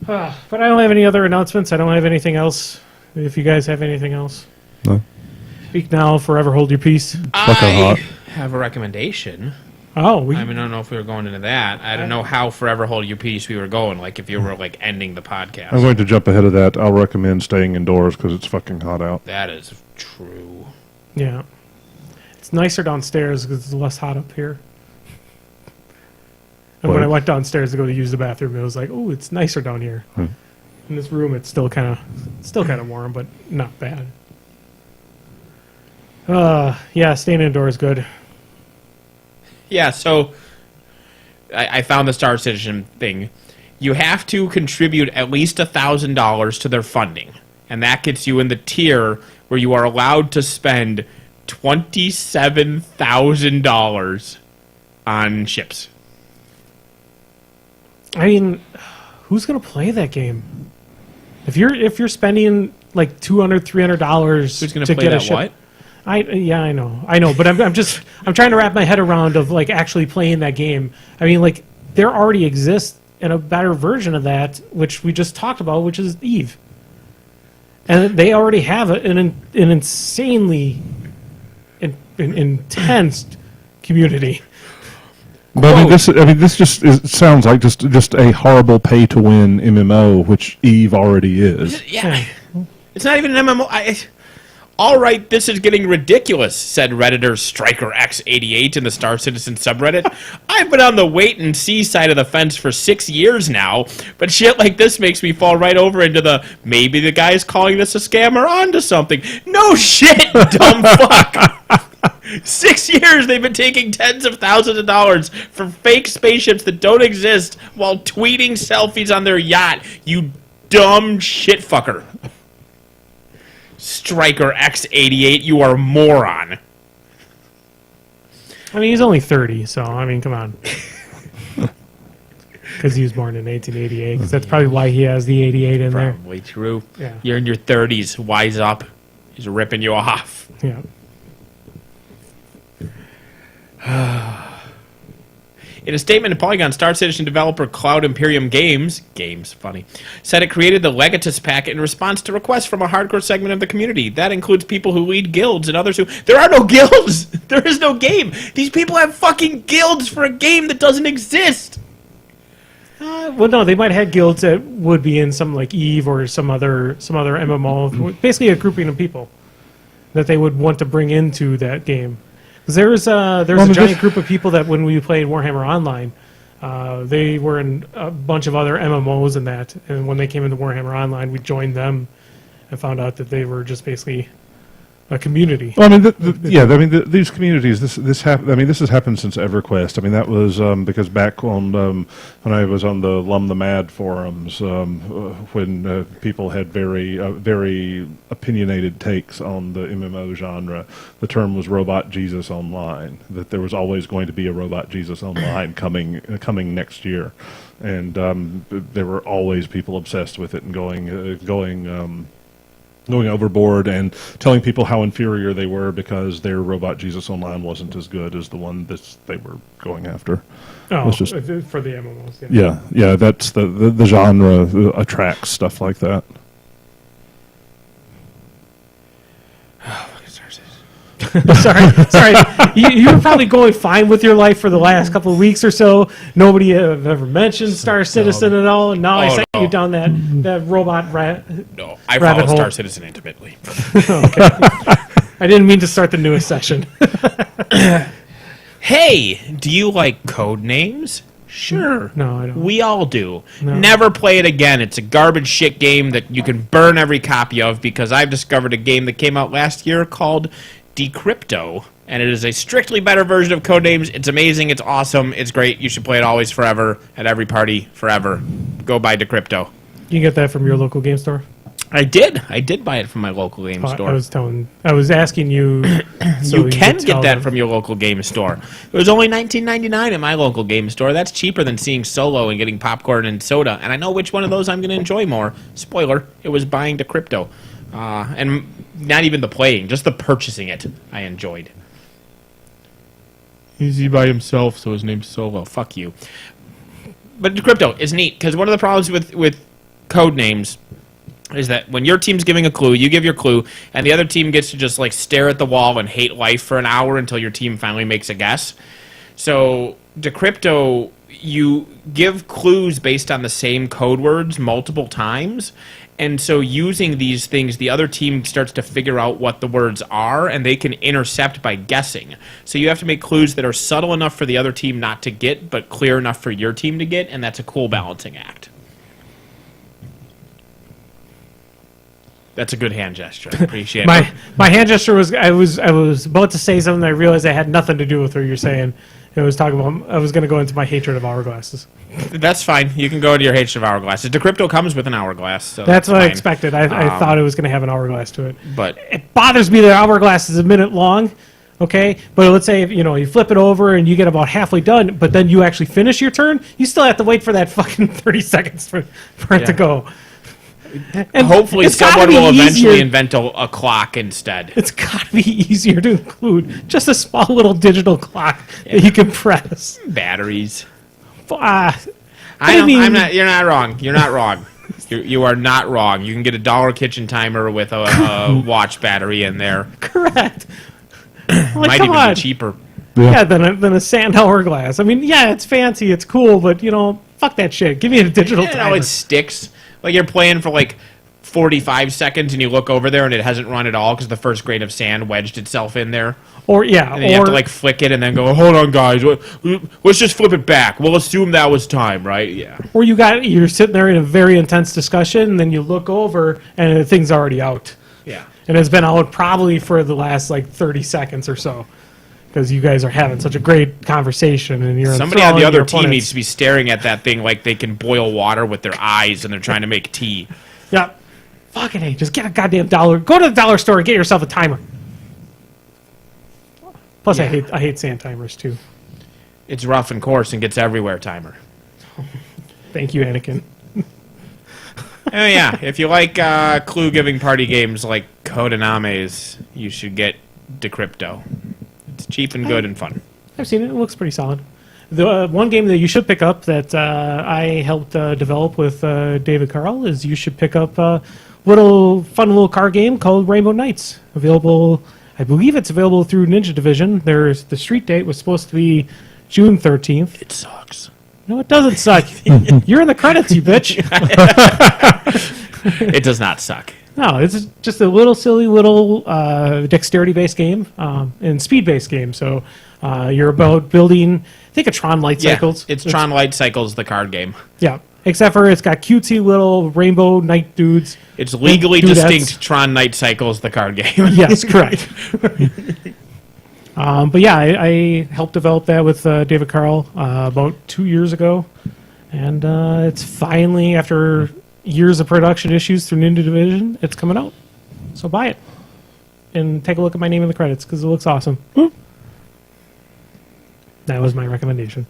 But I don't have any other announcements. I don't have anything else. If you guys have anything else. No. Speak now, forever hold your peace. Fucking I hot. have a recommendation. Oh, we I mean, I don't know if we were going into that. I don't know how forever hold your peace we were going. Like if you were like ending the podcast. I'm going to jump ahead of that. I'll recommend staying indoors because it's fucking hot out. That is true. yeah. It's nicer downstairs because it's less hot up here. And when What? I went downstairs to go to use the bathroom, it was like, oh, it's nicer down here. In this room, it's still kind of warm, but not bad. Yeah, staying indoors is good. Yeah, so I found the Star Citizen thing. You have to contribute at least $1,000 to their funding, and that gets you in the tier where you are allowed to spend $27,000 on ships. I mean, who's gonna play that game? If you're spending like $200-$300 Who's going to to play get a that ship, what? I know, but I'm trying to wrap my head around of like actually playing that game. I mean, like there already exists in a better version of that, which we just talked about, which is Eve, and they already have an insanely intense community. But this sounds like just a horrible pay-to-win MMO, which Eve already is. Yeah. It's not even an MMO. All right, this is getting ridiculous, said Redditor StrikerX88 in the Star Citizen subreddit. I've been on the wait-and-see side of the fence for 6 years now, but shit like this makes me fall right over into the, maybe the guy's calling this a scam or onto something. No shit, dumb fuck! 6 years they've been taking tens of thousands of dollars for fake spaceships that don't exist while tweeting selfies on their yacht, you dumb shitfucker. Striker X88, you are a moron. I mean, he's only 30, so I mean, come on. Because he was born in 1888. Because that's probably why he has the 88 in there. Probably true. Yeah. You're in your 30s. Wise up. He's ripping you off. Yeah. In a statement to Polygon, Star Citizen developer Cloud Imperium Games, funny, said it created the Legatus pack in response to requests from a hardcore segment of the community. That includes people who lead guilds and others who... There are no guilds! There is no game! These people have fucking guilds for a game that doesn't exist! Well, no, they might have guilds that would be in some like Eve or some other MMO. Basically, a grouping of people that they would want to bring into that game. There's a giant group of people that when we played Warhammer Online, they were in a bunch of other MMOs and that. And when they came into Warhammer Online, we joined them and found out that they were just basically a community. Well, I mean, these communities. This has happened since EverQuest. I mean, that was because back on when I was on the Lum the Mad forums, when people had very opinionated takes on the MMO genre, the term was Robot Jesus Online. That there was always going to be a Robot Jesus Online coming next year, and there were always people obsessed with it and going overboard and telling people how inferior they were because their Robot Jesus Online wasn't as good as the one that they were going after. Oh, it's just, for the MMOs, yeah. Yeah, that's the genre attracts stuff like that. Sorry. You were probably going fine with your life for the last couple of weeks or so. Nobody have ever mentioned Star Citizen at all, and now I sent you down that robot No, I rabbit follow hole. Star Citizen intimately. Okay. I didn't mean to start the newest section. Hey, do you like code names? Sure. No, I don't. We all do. No. Never play it again. It's a garbage shit game that you can burn every copy of because I've discovered a game that came out last year called Decrypto, and it is a strictly better version of Codenames. It's amazing. It's awesome. It's great. You should play it always, forever, at every party, forever. Go buy Decrypto. You can get that from your local game store? I did buy it from my local game store. I was asking you. So you can could get tell that them. from your local game store. It was only $19.99 at my local game store. That's cheaper than seeing Solo and getting popcorn and soda. And I know which one of those I'm going to enjoy more. Spoiler: it was buying Decrypto. And not even the playing, just the purchasing it, I enjoyed. He's by himself, so his name's Solo. Fuck you. But Decrypto is neat, because one of the problems with code names is that when your team's giving a clue, you give your clue, and the other team gets to just like stare at the wall and hate life for an hour until your team finally makes a guess. So Decrypto, you give clues based on the same code words multiple times, and so using these things, the other team starts to figure out what the words are, and they can intercept by guessing. So you have to make clues that are subtle enough for the other team not to get, but clear enough for your team to get, and that's a cool balancing act. That's a good hand gesture. I appreciate My it. my hand gesture was I was about to say something. I realized it had nothing to do with what you're saying. It was talking about I was going to go into my hatred of hourglasses. That's fine. You can go to your hatred of hourglasses. Decrypto comes with an hourglass. So That's what I fine. expected. I thought it was going to have an hourglass to it. But It bothers me that hourglass is a minute long. Okay, but let's say if, you flip it over and you get about halfway done, but then you actually finish your turn, you still have to wait for that fucking 30 seconds for it to go. And hopefully it's gotta someone be will eventually easier- invent a clock instead. It's got to be easier to include just a small little digital clock that you can press. Batteries. I You're not wrong. You're not wrong. You are not wrong. You can get a $1 kitchen timer with a watch battery in there. Correct. Might come even on. be cheaper. Yeah, than a sand hourglass. I mean, yeah, it's fancy, it's cool, but fuck that shit. Give me a digital timer. It sticks. Like you're playing for like 45 seconds and you look over there and it hasn't run at all because the first grain of sand wedged itself in there. Or And then you have to like flick it and then go, hold on guys, let's just flip it back. We'll assume that was time, right? Yeah. or you're sitting there in a very intense discussion, and then you look over and the thing's already out. Yeah. And it's been out probably for the last like 30 seconds or so. Because you guys are having such a great conversation, and you're Somebody on the enthralling other your team opponents. needs to be staring at that thing like they can boil water with their eyes and they're trying to make tea. Yeah. Fucking A, just get a goddamn dollar. Go to the dollar store and get yourself a timer. Plus, I hate sand timers too. It's rough and coarse and gets everywhere timer. Thank you, Anakin. Oh yeah, if you like clue-giving party games like Codenames, you should get Decrypto. It's cheap and good and fun. I've seen it. It looks pretty solid. The one game that you should pick up that I helped develop with David Carl is you should pick up a fun little card game called Rainbow Nights. Available, I believe it's available through Ninja Division. The street date was supposed to be June 13th. It sucks. No, it doesn't suck. You're in the credits, you bitch. It does not suck. No, it's just a little silly little dexterity-based game and speed-based game. So you're about building, I think, a Tron Light Cycles. It's Tron Light Cycles, the card game. Yeah, except for it's got cutesy little rainbow night dudes. It's legally Dudettes. distinct Tron Night Cycles, the card game. Yes, correct. But yeah, I helped develop that with David Carl about 2 years ago. And it's finally, after years of production issues through Ninja Division, it's coming out. So buy it. And take a look at my name in the credits, because it looks awesome. That was my recommendation.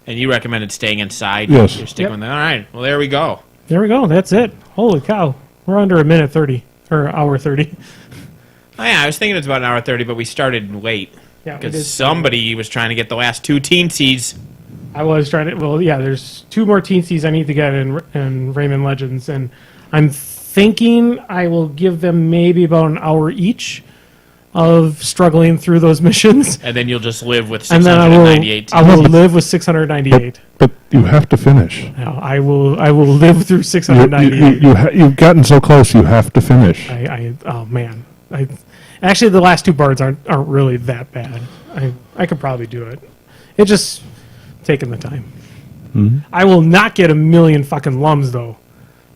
And you recommended staying inside. Yes. You're sticking Yep. with that. All right. Well, there we go. There we go. That's it. Holy cow. We're under a minute 30, or hour 30. Oh, yeah, I was thinking it's about an hour 30, but we started late. Yeah, we Because did. somebody was trying to get the last two teensies. I was trying to. Well, yeah. There's 2 more teensies I need to get in Rayman Legends, and I'm thinking I will give them maybe about an hour each of struggling through those missions, And then you'll just live with and then 698 I will live with 698. But you have to finish. No, I will live through 698. You've gotten so close. You have to finish. Oh man, actually the last 2 bards aren't really that bad. I could probably do it. It's just taking the time. I will not get 1,000,000 fucking lums though.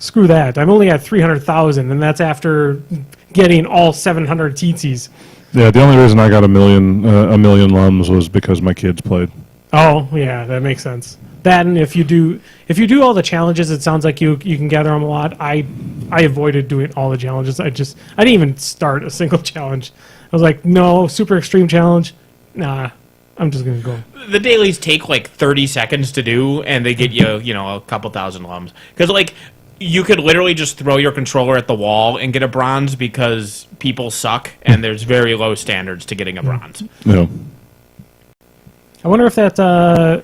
Screw that. I'm only at 300,000, and that's after getting all 700 teetsies. Yeah, the only reason I got a million lums was because my kids played. Oh yeah, that makes sense. That, and if you do all the challenges, it sounds like you can gather them a lot. I avoided doing all the challenges. I didn't even start a single challenge. I was like, no, super extreme challenge. Nah, I'm just gonna go. The dailies take like 30 seconds to do, and they get you, a couple thousand lums. Because, like, you could literally just throw your controller at the wall and get a bronze because people suck, and there's very low standards to getting a bronze. No. I wonder if that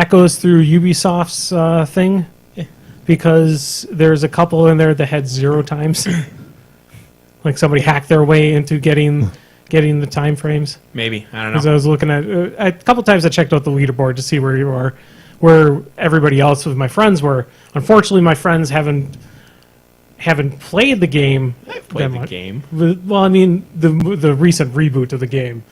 goes through Ubisoft's thing, because there's a couple in there that had 0 times. Like somebody hacked their way into getting the time frames. Maybe. I don't Because know. I was looking at a couple times, I checked out the leaderboard to see where you are, where everybody else with my friends were. Unfortunately, my friends haven't played the game. I've played the game. Well, I mean the recent reboot of the game.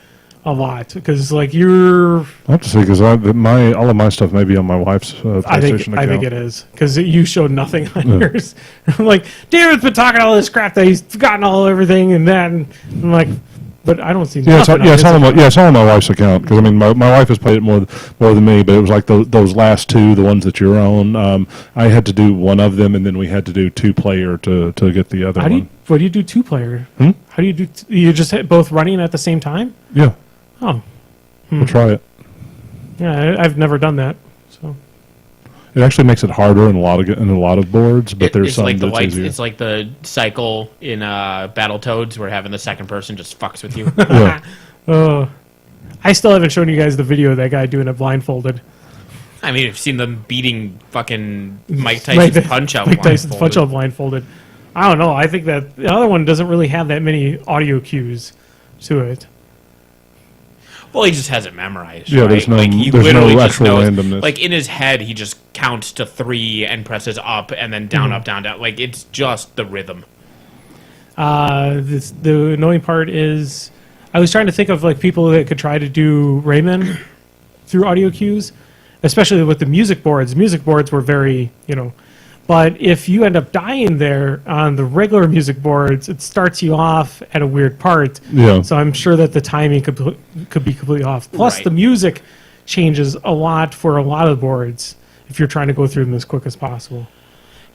a lot because like you're. I have to say because all of my stuff may be on my wife's PlayStation account. I think it is because you showed nothing on yours. I'm like, David's been talking all this crap that he's forgotten everything, and then I'm like, but I don't see. Yeah, nothing it's all on my wife's account because I mean my wife has played it more than me, but it was like those last two, the ones that you're on. I had to do one of them, and then we had to do 2-player to get the other one. What do you do 2-player? How do you do? You just hit both running at the same time? Yeah. Oh. We'll try it. Yeah, I've never done that. So it actually makes it harder in a lot of boards, but there's some like that's easier. It's like the cycle in Battletoads where having the second person just fucks with you. Yeah. I still haven't shown you guys the video of that guy doing it blindfolded. I mean, I've seen them beating fucking Mike Tyson's Punch-Out Mike Tyson's Punch-Out blindfolded. I don't know. I think that the other one doesn't really have that many audio cues to it. Well, he just has it memorized. Yeah, right? there's no actual randomness. Like in his head, he just counts to 3 and presses up and then down, up, down, down. Like it's just the rhythm. The annoying part is, I was trying to think of like people that could try to do Rayman through audio cues, especially with the music boards. Music boards were very, But if you end up dying there on the regular music boards, it starts you off at a weird part. Yeah. So I'm sure that the timing could be completely off. Plus, Right. the music changes a lot for a lot of boards if you're trying to go through them as quick as possible.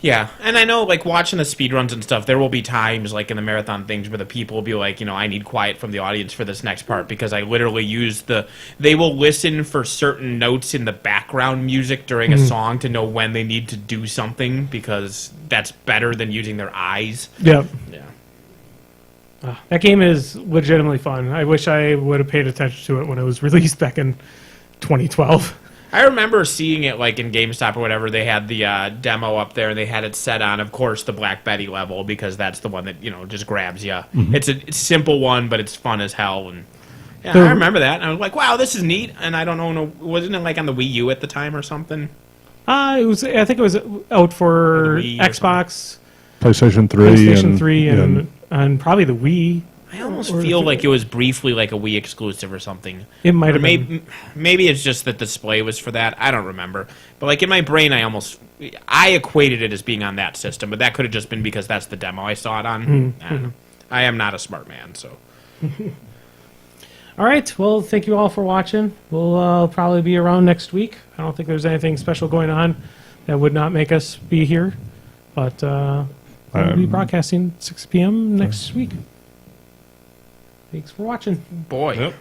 Yeah, and I know, like, watching the speedruns and stuff, there will be times, like, in the marathon things where the people will be like, I need quiet from the audience for this next part because I literally use they will listen for certain notes in the background music during a song to know when they need to do something because that's better than using their eyes. Yeah. Yeah. That game is legitimately fun. I wish I would have paid attention to it when it was released back in 2012. I remember seeing it like in GameStop or whatever. They had the demo up there, and they had it set on, of course, the Black Betty level because that's the one that just grabs you. Mm-hmm. It's a simple one, but it's fun as hell. And yeah, I remember that. And I was like, "Wow, this is neat." And I don't know, wasn't it like on the Wii U at the time or something? It was. I think it was out for Xbox, PlayStation 3, and probably the Wii. I almost feel like it was briefly like a Wii exclusive or something. It might have been. Maybe it's just that the display was for that. I don't remember. But like in my brain, I equated it as being on that system, but that could have just been because that's the demo I saw it on. I don't know. I am not a smart man, so. All right. Well, thank you all for watching. We'll probably be around next week. I don't think there's anything special going on that would not make us be here, but we'll be broadcasting 6 p.m. next week. Thanks for watching. Boy. Yep.